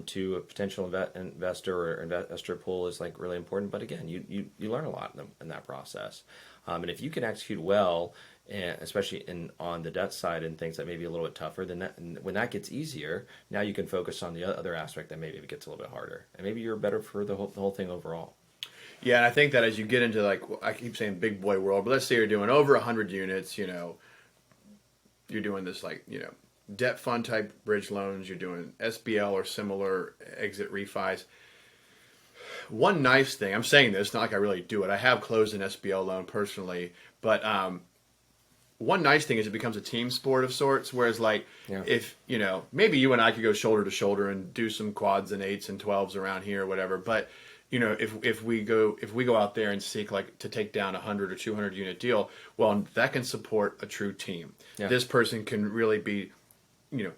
to a potential investor or investor pool is like really important. But again, you learn a lot in that process. And if you can execute well, especially on the debt side and things that may be a little bit tougher, then when that gets easier, now you can focus on the other aspect that maybe it gets a little bit harder, and maybe you're better for the whole thing overall. Yeah, and I think that as you get into, like, I keep saying big boy world, but let's say you're doing over 100 units, you're doing this debt fund type bridge loans, you're doing SBL or similar exit refis. One nice thing, I'm saying this, not like I really do it. I have closed an SBL loan personally, but one nice thing is it becomes a team sport of sorts, whereas if, maybe you and I could go shoulder to shoulder and do some quads and 8s and 12s around here or whatever, but if we go out there and seek to take down a 100 or 200 unit deal, well, that can support a true team. Yeah. This person can really be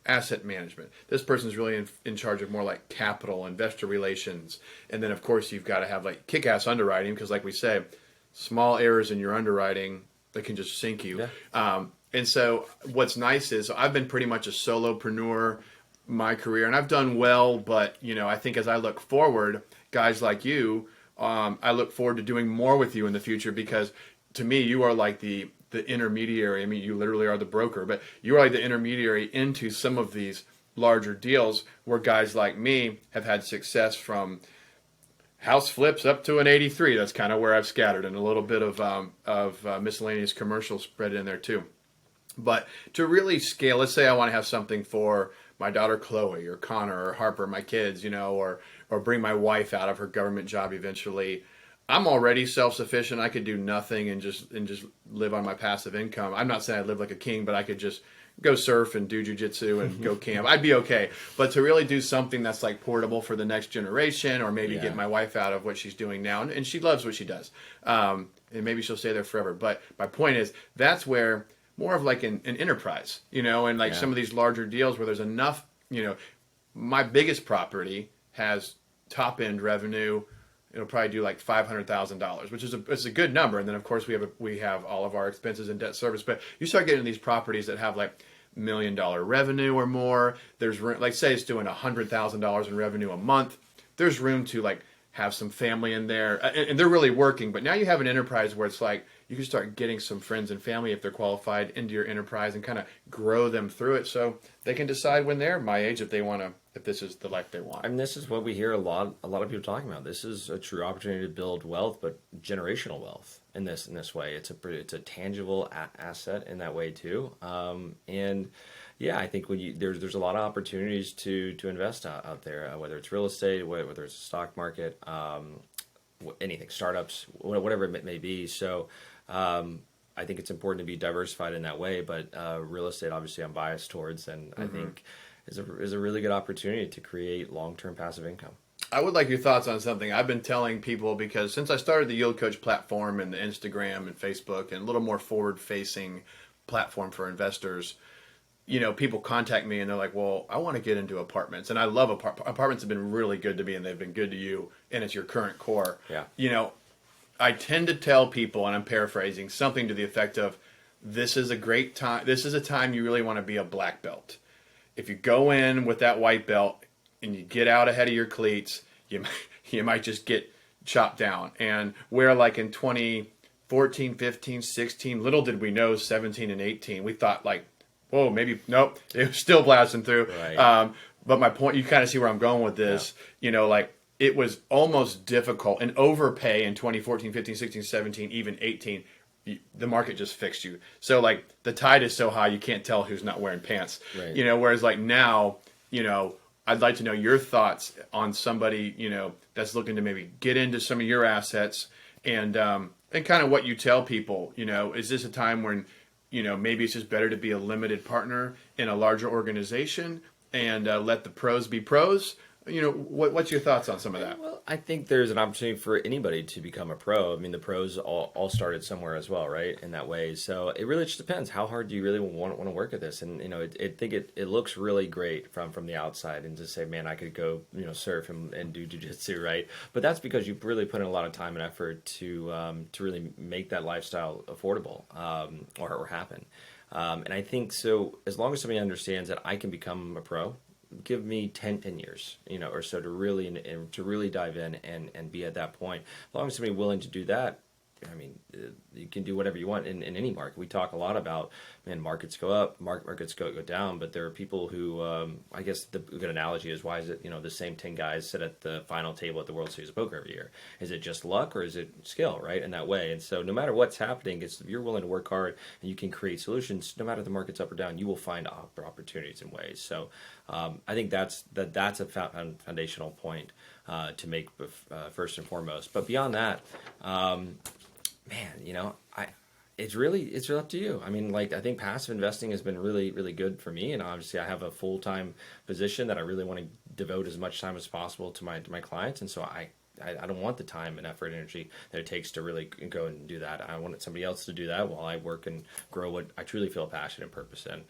asset management. This person's really in charge of more like capital, investor relations. And then, of course, you've got to have like kick-ass underwriting because, like we say, small errors in your underwriting that can just sink you. Yeah. And so what's nice is I've been pretty much a solopreneur my career, and I've done well. But, I think as I look forward, guys like you, I look forward to doing more with you in the future because to me, you are like the intermediary. I mean, you literally are the broker, but you are like the intermediary into some of these larger deals where guys like me have had success from house flips up to an 83. That's kind of where I've scattered, and a little bit of miscellaneous commercial spread in there too. But to really scale, let's say I want to have something for my daughter Chloe or Connor or Harper, my kids, or bring my wife out of her government job eventually. I'm already self-sufficient. I could do nothing and just live on my passive income. I'm not saying I live like a king, but I could just go surf and do jujitsu and go camp. I'd be okay. But to really do something that's like portable for the next generation, or maybe get my wife out of what she's doing now, and she loves what she does, and maybe she'll stay there forever. But my point is, that's where more of like an enterprise, and like some of these larger deals where there's enough, my biggest property has top end revenue. It'll probably do like $500,000, which is it's a good number. And then of course we have all of our expenses and debt service. But you start getting these properties that have like $1 million revenue or more. There's like say it's doing $100,000 in revenue a month. There's room to like have some family in there, and they're really working. But now you have an enterprise where it's like you can start getting some friends and family if they're qualified into your enterprise and kind of grow them through it, so they can decide when they're my age if this is the life they want. I mean, this is what we hear a lot of people talking about. This is a true opportunity to build wealth, but generational wealth in this way. It's a tangible asset in that way too. And yeah, I think when there's a lot of opportunities to invest out there, whether it's real estate, whether it's the stock market, anything, startups, whatever it may be. So I think it's important to be diversified in that way. But real estate, obviously, I'm biased towards, and I think is a really good opportunity to create long-term passive income. I would like your thoughts on something I've been telling people, because since I started the Yield Coach platform and the Instagram and Facebook and a little more forward-facing platform for investors, people contact me and they're like, well, I want to get into apartments. And I love apartments have been really good to me, and they've been good to you, and it's your current core. Yeah. I tend to tell people, and I'm paraphrasing, something to the effect of, this is a great time. This is a time you really want to be a black belt. If you go in with that white belt and you get out ahead of your cleats, you might just get chopped down. And where like in 2014, 15, 16, little did we know 17 and 18, we thought like, whoa, maybe, nope, it was still blasting through. Right. But my point, you kind of see where I'm going with this, like it was almost difficult, and overpay in 2014, 15, 16, 17, even 18, the market just fixed you. So like the tide is so high you can't tell who's not wearing pants. Right. Whereas like now, I'd like to know your thoughts on somebody, that's looking to maybe get into some of your assets, and kind of what you tell people. Is this a time when maybe it's just better to be a limited partner in a larger organization and let the pros be pros? What's your thoughts on some of that? Well, I think there's an opportunity for anybody to become a pro. I mean, the pros all started somewhere as well, right? In that way. So it really just depends. How hard do you really want to work at this? And, I think it looks really great from the outside, and to say, man, I could go, surf and do jujitsu, right? But that's because you've really put in a lot of time and effort to really make that lifestyle affordable, or happen. And I think so, as long as somebody understands that I can become a pro, give me 10 years, or so to really dive in and be at that point. As long as somebody's willing to do that, I mean, you can do whatever you want in any market. We talk a lot about, man, markets go up, markets go down, but there are people who, I guess the good analogy is, why is it, the same 10 guys sit at the final table at the World Series of Poker every year? Is it just luck, or is it skill, right, in that way? And so no matter what's happening, if you're willing to work hard and you can create solutions, no matter if the market's up or down, you will find opportunities and ways. So I think that's a foundational point to make first and foremost. But beyond that, man, it's up to you. I mean, like, I think passive investing has been really, really good for me, and obviously I have a full-time position that I really want to devote as much time as possible to my clients, and so I don't want the time and effort and energy that it takes to really go and do that. I wanted somebody else to do that while I work and grow what I truly feel passion and purpose in.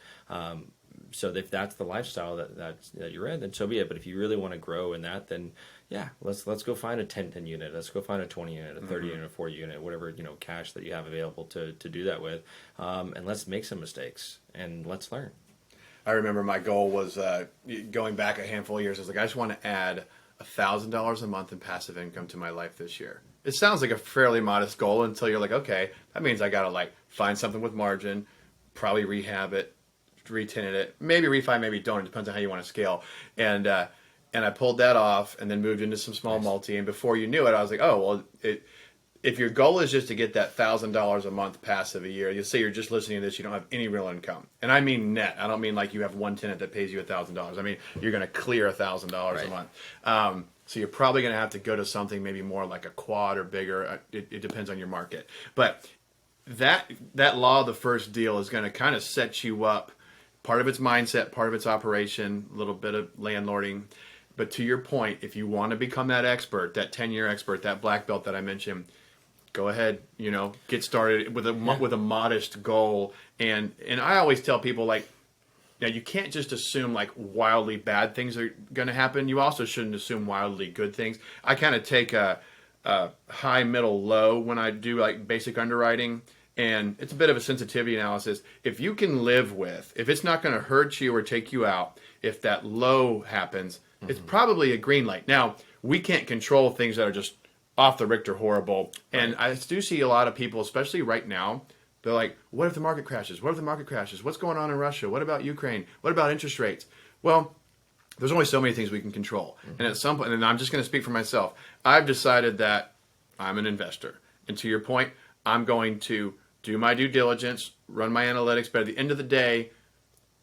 So if that's the lifestyle that you're in, then so be it. But if you really want to grow in that, then yeah, let's go find a 10 unit. Let's go find a 20 unit, a 30 unit, a 40 unit, whatever, cash that you have available to do that with. And let's make some mistakes and let's learn. I remember my goal was going back a handful of years. I was like, I just want to add $1,000 a month in passive income to my life this year. It sounds like a fairly modest goal until you're like, okay, that means I got to like find something with margin, probably rehab it, re-tenant it, maybe refi, maybe don't. It depends on how you want to scale. And I pulled that off and then moved into some small multi. And before you knew it, I was like, oh, well, if your goal is just to get that $1,000 a month passive a year, you say you're just listening to this, you don't have any real income. And I mean net. I don't mean like you have one tenant that pays you $1,000. I mean, you're going to clear $1,000 a month. So you're probably going to have to go to something maybe more like a quad or bigger. It depends on your market. But that law of the first deal is going to kind of set you up. Part of its mindset, part of its operation, a little bit of landlording. But to your point, if you want to become that expert, that 10-year expert, that black belt that I mentioned, go ahead, get started with a modest goal. And I always tell people, like, now you can't just assume like wildly bad things are going to happen. You also shouldn't assume wildly good things. I kind of take a high, middle, low when I do like basic underwriting. And it's a bit of a sensitivity analysis. If you can live with, if it's not going to hurt you or take you out, if that low happens, it's probably a green light. Now, we can't control things that are just off the Richter horrible. And I do see a lot of people, especially right now, they're like, what if the market crashes? What if the market crashes? What's going on in Russia? What about Ukraine? What about interest rates? Well, there's only so many things we can control. And at some point, and I'm just going to speak for myself, I've decided that I'm an investor. And to your point, I'm going to do my due diligence, run my analytics, but at the end of the day,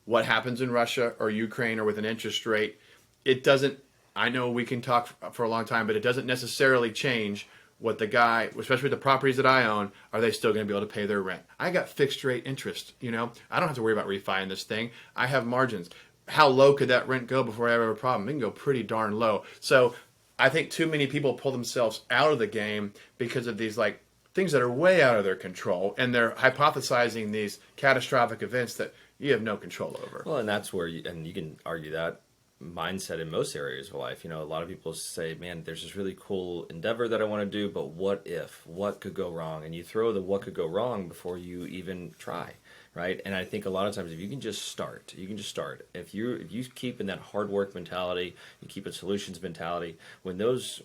what happens in Russia or Ukraine or with an interest rate, it doesn't, I know we can talk for a long time, but it doesn't necessarily change what the guy, especially the properties that I own, are they still going to be able to pay their rent? I got fixed rate interest, I don't have to worry about refining this thing. I have margins. How low could that rent go before I ever have a problem? It can go pretty darn low. So I think too many people pull themselves out of the game because of these like things that are way out of their control, and they're hypothesizing these catastrophic events that you have no control over. Well, and that's where you can argue that mindset in most areas of life. A lot of people say, man, there's this really cool endeavor that I want to do, but what could go wrong? And you throw the what could go wrong before you even try, right? And I think a lot of times if you can just start, If you keep in that hard work mentality, you keep a solutions mentality, when those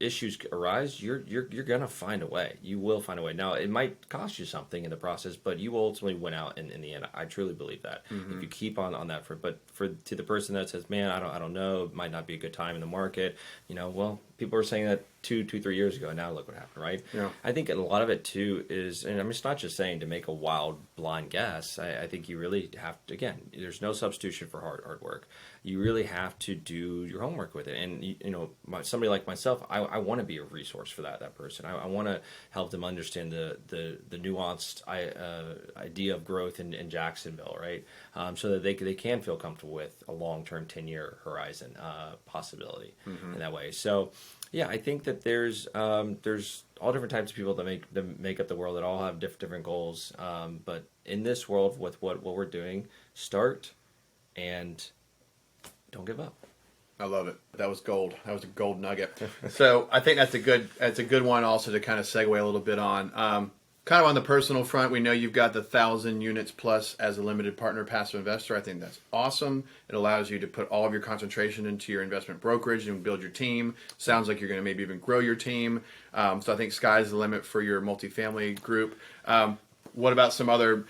issues arise, you're gonna find a way. You will find a way. Now, it might cost you something in the process, but you will ultimately win out in the end. I truly believe that. If you keep on that to the person that says, man, I don't know, it might not be a good time in the market, well, people were saying that 3 years ago, and now look what happened, right? Yeah. I think a lot of it too is, and it's not just saying to make a wild blind guess. I think you really have to, again, there's no substitution for hard work. You really have to do your homework with it. And somebody like myself, I want to be a resource for that person. I want to help them understand the nuanced idea of growth in Jacksonville, right? So that they can feel comfortable with a long-term 10-year horizon possibility in that way. So yeah, I think that there's all different types of people that make up the world that all have different goals. But in this world, with what we're doing, start and don't give up. I love it. That was gold. That was a gold nugget. So I think that's a good one also to kind of segue a little bit on. Kind of on the personal front, we know you've got the 1,000 units plus as a limited partner passive investor. I think that's awesome. It allows you to put all of your concentration into your investment brokerage and build your team. Sounds like you're going to maybe even grow your team. So I think sky's the limit for your multifamily group. What about some other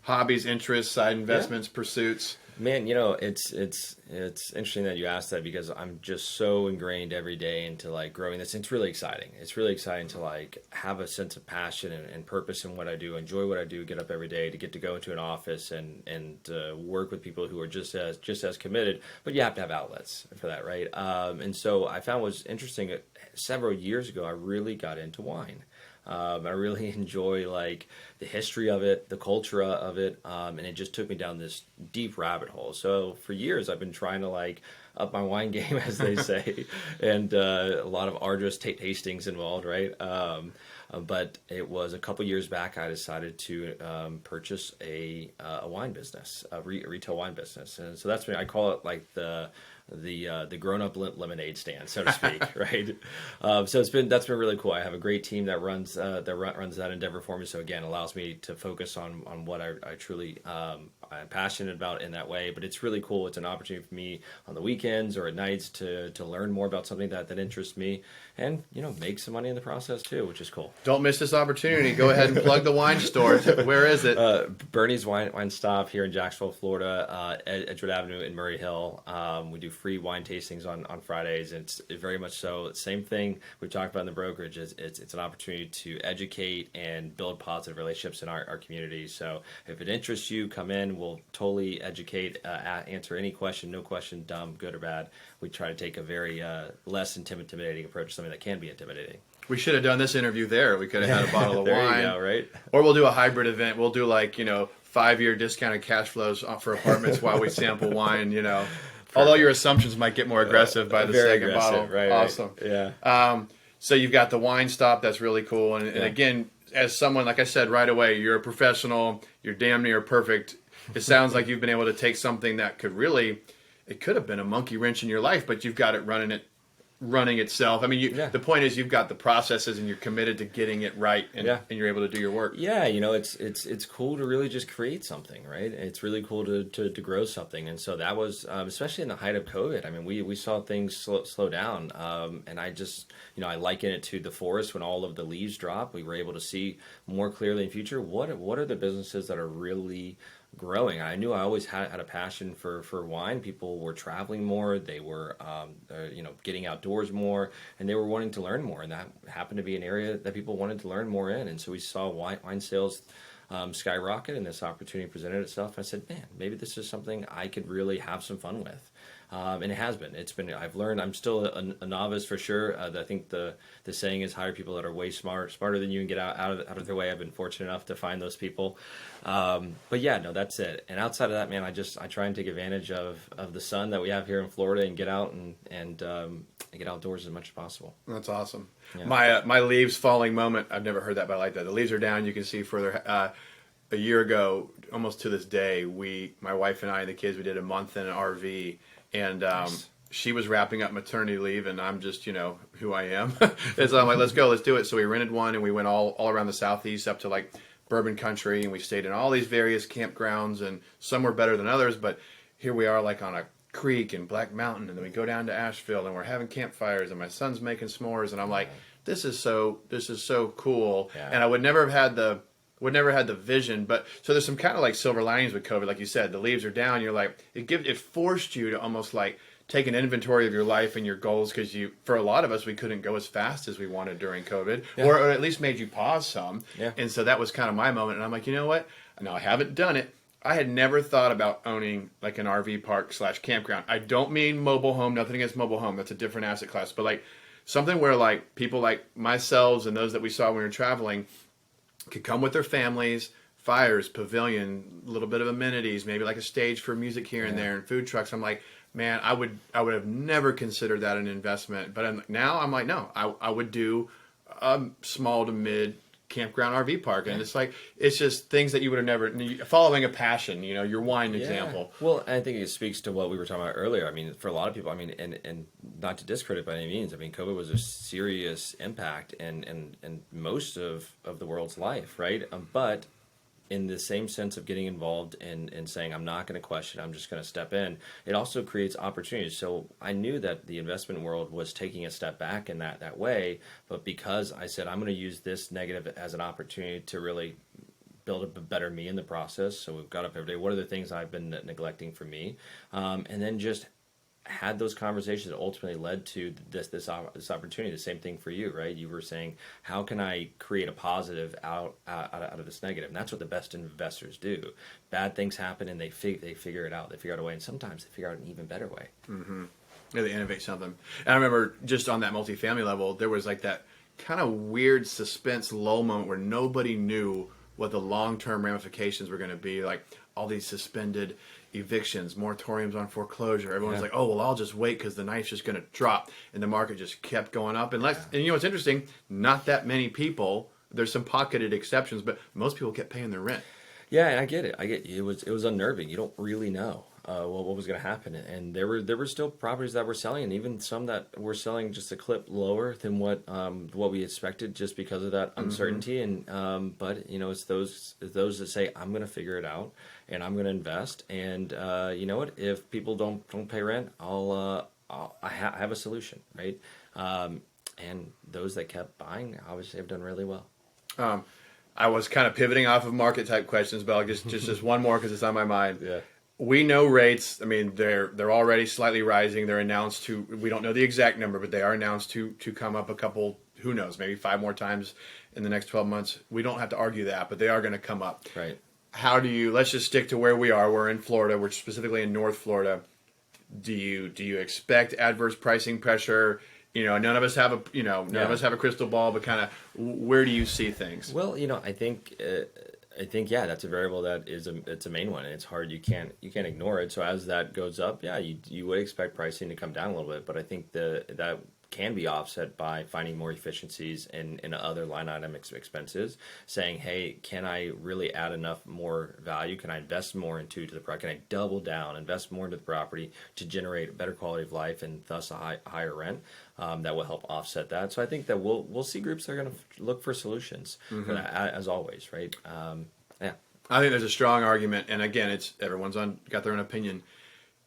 hobbies, interests, side investments, pursuits? Man, it's interesting that you asked that, because I'm just so ingrained every day into like growing this. It's really exciting. It's really exciting to like have a sense of passion and purpose in what I do, enjoy what I do, get up every day, to get to go into an office and work with people who are just as committed. But you have to have outlets for that, right? And so I found what's interesting. Several years ago, I really got into wine. I really enjoy like the history of it, the culture of it, and it just took me down this deep rabbit hole. So for years, I've been trying to like up my wine game, as they say, and a lot of arduous tastings involved, right? But it was a couple years back I decided to purchase a wine business, a retail wine business, and so that's I call it like the grown-up lemonade stand, so to speak, right? So that's been really cool. I have a great team that runs that endeavor for me. So again, allows me to focus on what I truly I'm passionate about in that way. But it's really cool. It's an opportunity for me on the weekends or at nights to learn more about something that interests me, and make some money in the process too, which is cool. Don't miss this opportunity. Go ahead and plug the wine store. Where is it? Bernie's Wine Stop here in Jacksonville, Florida, Edgewood Avenue in Murray Hill. We do free wine tastings on Fridays. And it's very much so. Same thing we've talked about in the brokerage. It's an opportunity to educate and build positive relationships in our community. So if it interests you, come in. We'll totally educate, answer any question, no question, dumb, good or bad. We try to take a very less intimidating approach to something that can be intimidating. We should have done this interview there. We could have had a bottle of there wine. You go, right? Or we'll do a hybrid event. We'll do 5-year discounted cash flows for apartments while we sample wine, Although your assumptions might get more aggressive by the second bottle. Right, awesome. Right. Yeah. So you've got the wine stop. That's really cool. And again, as someone, like I said right away, you're a professional. You're damn near perfect. It sounds like you've been able to take something that it could have been a monkey wrench in your life, but you've got it running itself. I mean, the point is you've got the processes and you're committed to getting it right, and you're able to do your work. Yeah, it's cool to really just create something, right? It's really cool to grow something, and so that was especially in the height of COVID. I mean, we saw things slow down, and I just I liken it to the forest when all of the leaves drop. We were able to see more clearly in the future what are the businesses that are really growing. I knew I always had a passion for wine. People were traveling more. They were, getting outdoors more, and they were wanting to learn more. And that happened to be an area that people wanted to learn more in. And so we saw wine sales skyrocket, and this opportunity presented itself. I said, man, maybe this is something I could really have some fun with. And it has been. I've learned. I'm still a novice for sure. I think the saying is hire people that are way smarter than you and get out of their way. I've been fortunate enough to find those people. But yeah, no, that's it. And outside of that, man, I try and take advantage of the sun that we have here in Florida and get out and get outdoors as much as possible. That's awesome. Yeah. My leaves falling moment. I've never heard that, but I like that. The leaves are down. You can see further. A year ago, almost to this day, my wife and I and the kids, we did a month in an RV. And Nice. She was wrapping up maternity leave, and I'm just, who I am. And so I'm like, let's go, let's do it. So we rented one, and we went all around the southeast up to Bourbon Country, and we stayed in all these various campgrounds, and some were better than others. But here we are, on a creek in Black Mountain, and then we go down to Asheville, and we're having campfires, and my son's making s'mores, and I'm like, this is so cool. Yeah. And I would never have had the vision, but so there's some kind of silver linings with COVID, like you said. The leaves are down. You're it forced you to almost take an inventory of your life and your goals, because for a lot of us, we couldn't go as fast as we wanted during COVID, or at least made you pause some. Yeah. And so that was kind of my moment, and I'm like, you know what? Now I haven't done it. I had never thought about owning an RV park / campground. I don't mean mobile home. Nothing against mobile home. That's a different asset class. But something where people like myself and those that we saw when we were traveling could come with their families, fires, pavilion, a little bit of amenities, maybe a stage for music here and there, and food trucks. I'm like, man, I would have never considered that an investment. But now I'm like, no, I would do a small to mid campground RV park. And it's just things that you would have never, following a passion, your wine example. Well, I think it speaks to what we were talking about earlier. I mean, for a lot of people, and not to discredit by any means, COVID was a serious impact in most of the world's life, right? But in the same sense of getting involved and saying, I'm not going to question, I'm just going to step in, it also creates opportunities. So I knew that the investment world was taking a step back in that way, but because I said, I'm going to use this negative as an opportunity to really build a better me in the process. So we've got up every day. What are the things I've been neglecting for me? And then just had those conversations that ultimately led to this opportunity. The same thing for you, right? You were saying, how can I create a positive out of this negative? And that's what the best investors do. Bad things happen, and they figure it out. They figure out a way, and sometimes they figure out an even better way. Mm-hmm. Yeah, they innovate something. And I remember just on that multifamily level, there was that kind of weird suspense lull moment where nobody knew what the long-term ramifications were going to be. All these suspended evictions, moratoriums on foreclosure. Everyone's Yeah. like, oh, well, I'll just wait because the knife's just going to drop. And the market just kept going up. And you know what's interesting? Not that many people, there's some pocketed exceptions, but most people kept paying their rent. Yeah, and I get it. It was unnerving. You don't really know what was going to happen, and there were still properties that were selling, and even some that were selling just a clip lower than what we expected, just because of that uncertainty. And but it's those that say, I'm going to figure it out, and I'm going to invest, and you know what? If people don't pay rent, I have a solution, right? And those that kept buying obviously have done really well. I was kind of pivoting off of market type questions, but I'll just one more because it's on my mind. Yeah. We know rates. I mean, they're already slightly rising. They're announced to. We don't know the exact number, but they are announced to come up a couple. Who knows? Maybe 5 more times in the next 12 months. We don't have to argue that, but they are going to come up. Right. How do you? Let's just stick to where we are. We're in Florida. We're specifically in North Florida. Do you expect adverse pricing pressure? None of us have none of us have a crystal ball, but kind of where do you see things? Well, I think yeah, that's a variable that it's a main one, and it's hard. You can't ignore it. So as that goes up, yeah, you would expect pricing to come down a little bit, but I think that can be offset by finding more efficiencies in other line item expenses, saying, hey, can I really add enough more value? Can I invest more into the property? Can I double down, invest more into the property to generate a better quality of life and thus a higher rent? That will help offset that. So I think that we'll see groups that are going to look for solutions for that, as always, right? Yeah. I think there's a strong argument, and again, it's everyone's got their own opinion.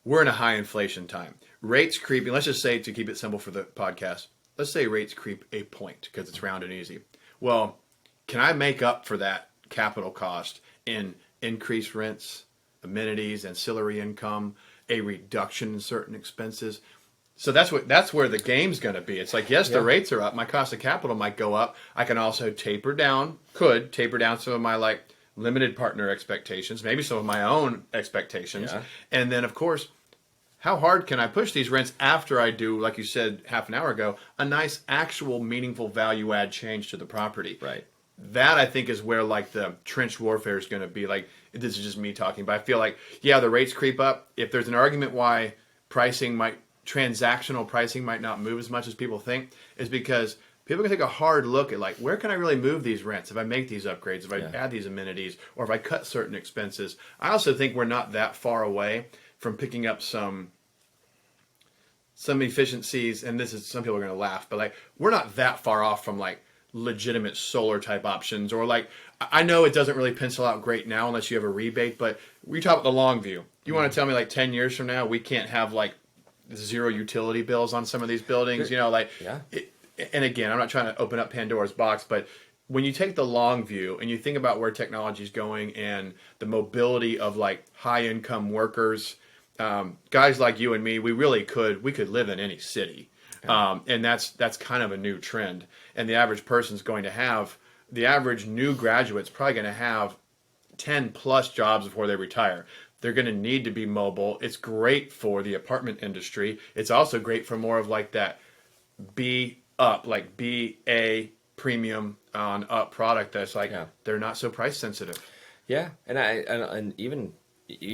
We're in a high inflation time. Rates creeping. Let's just say, to keep it simple for the podcast, let's say rates creep a point because it's round and easy. Well, can I make up for that capital cost in increased rents, amenities, ancillary income, a reduction in certain expenses? So that's where the game's going to be. It's like, yes, the rates are up. My cost of capital might go up. I can also taper down some of my limited partner expectations, maybe some of my own expectations. Yeah. And then, of course, how hard can I push these rents after I do, like you said half an hour ago, a nice actual meaningful value add change to the property? Right. That I think is where the trench warfare is going to be. This is just me talking, but I feel like, yeah, the rates creep up. If there's an argument why transactional pricing might not move as much as people think, is because people can take a hard look at where can I really move these rents if I make these upgrades, if I add these amenities, or if I cut certain expenses. I also think we're not that far away from picking up some efficiencies, and some people are going to laugh, but we're not that far off from legitimate solar type options, or I know it doesn't really pencil out great now unless you have a rebate, but we talk about the long view. You want to tell me 10 years from now we can't have zero utility bills on some of these buildings? Yeah. And again, I'm not trying to open up Pandora's box, but when you take the long view and you think about where technology is going and the mobility of high income workers, guys like you and me, we could live in any city. And that's kind of a new trend. And the average person's going to have, the average new graduate's probably going to have 10 plus jobs before they retire. They're going to need to be mobile. It's great for the apartment industry. It's also great for more of that B A premium on up product that's they're not so price sensitive. Yeah, and even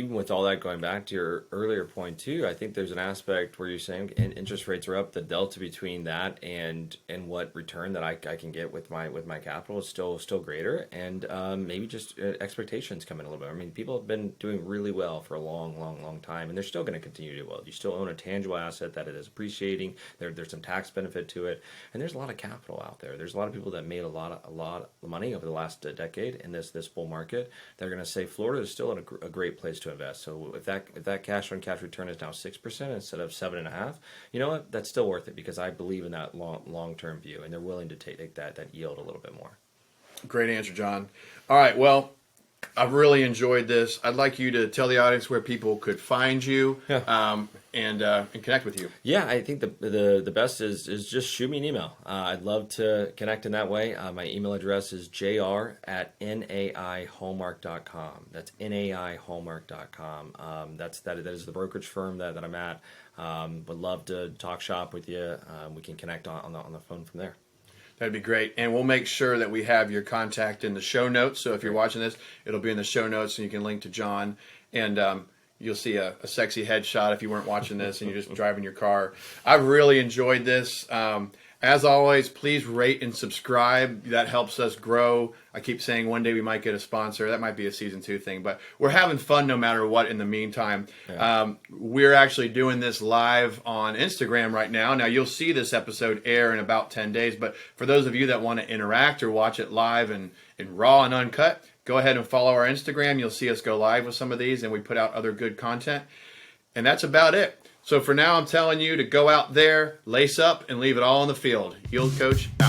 with all that, going back to your earlier point too, I think there's an aspect where you're saying interest rates are up. The delta between that and what return that I can get with my capital is still greater, and maybe just expectations come in a little bit. I mean, people have been doing really well for a long time, and they're still going to continue to do well. You still own a tangible asset that it is appreciating. There's some tax benefit to it, and there's a lot of capital out there. There's a lot of people that made a lot of money over the last decade in this bull market. They're going to say Florida is still a great place to invest. So if that cash on cash return is now 6% instead of 7.5%, you know what? That's still worth it because I believe in that long term view, and they're willing to take that yield a little bit more. Great answer, John. All right, well, I've really enjoyed this. I'd like you to tell the audience where people could find you and connect with you. Yeah, I think the best is just shoot me an email. I'd love to connect in that way. My email address is jr@naihallmark.com. That's naihallmark.com. That is the brokerage firm that I'm at. Would love to talk shop with you. We can connect on the phone from there. That'd be great. And we'll make sure that we have your contact in the show notes. So if you're watching this, it'll be in the show notes and you can link to John. And you'll see a sexy headshot if you weren't watching this and you're just driving your car. I've really enjoyed this. As always, please rate and subscribe. That helps us grow. I keep saying one day we might get a sponsor. That might be a season 2 thing, but we're having fun no matter what in the meantime. Yeah. We're actually doing this live on Instagram right now. Now, you'll see this episode air in about 10 days, but for those of you that want to interact or watch it live and raw and uncut, go ahead and follow our Instagram. You'll see us go live with some of these, and we put out other good content. And that's about it. So for now, I'm telling you to go out there, lace up, and leave it all on the field. Yield Coach out.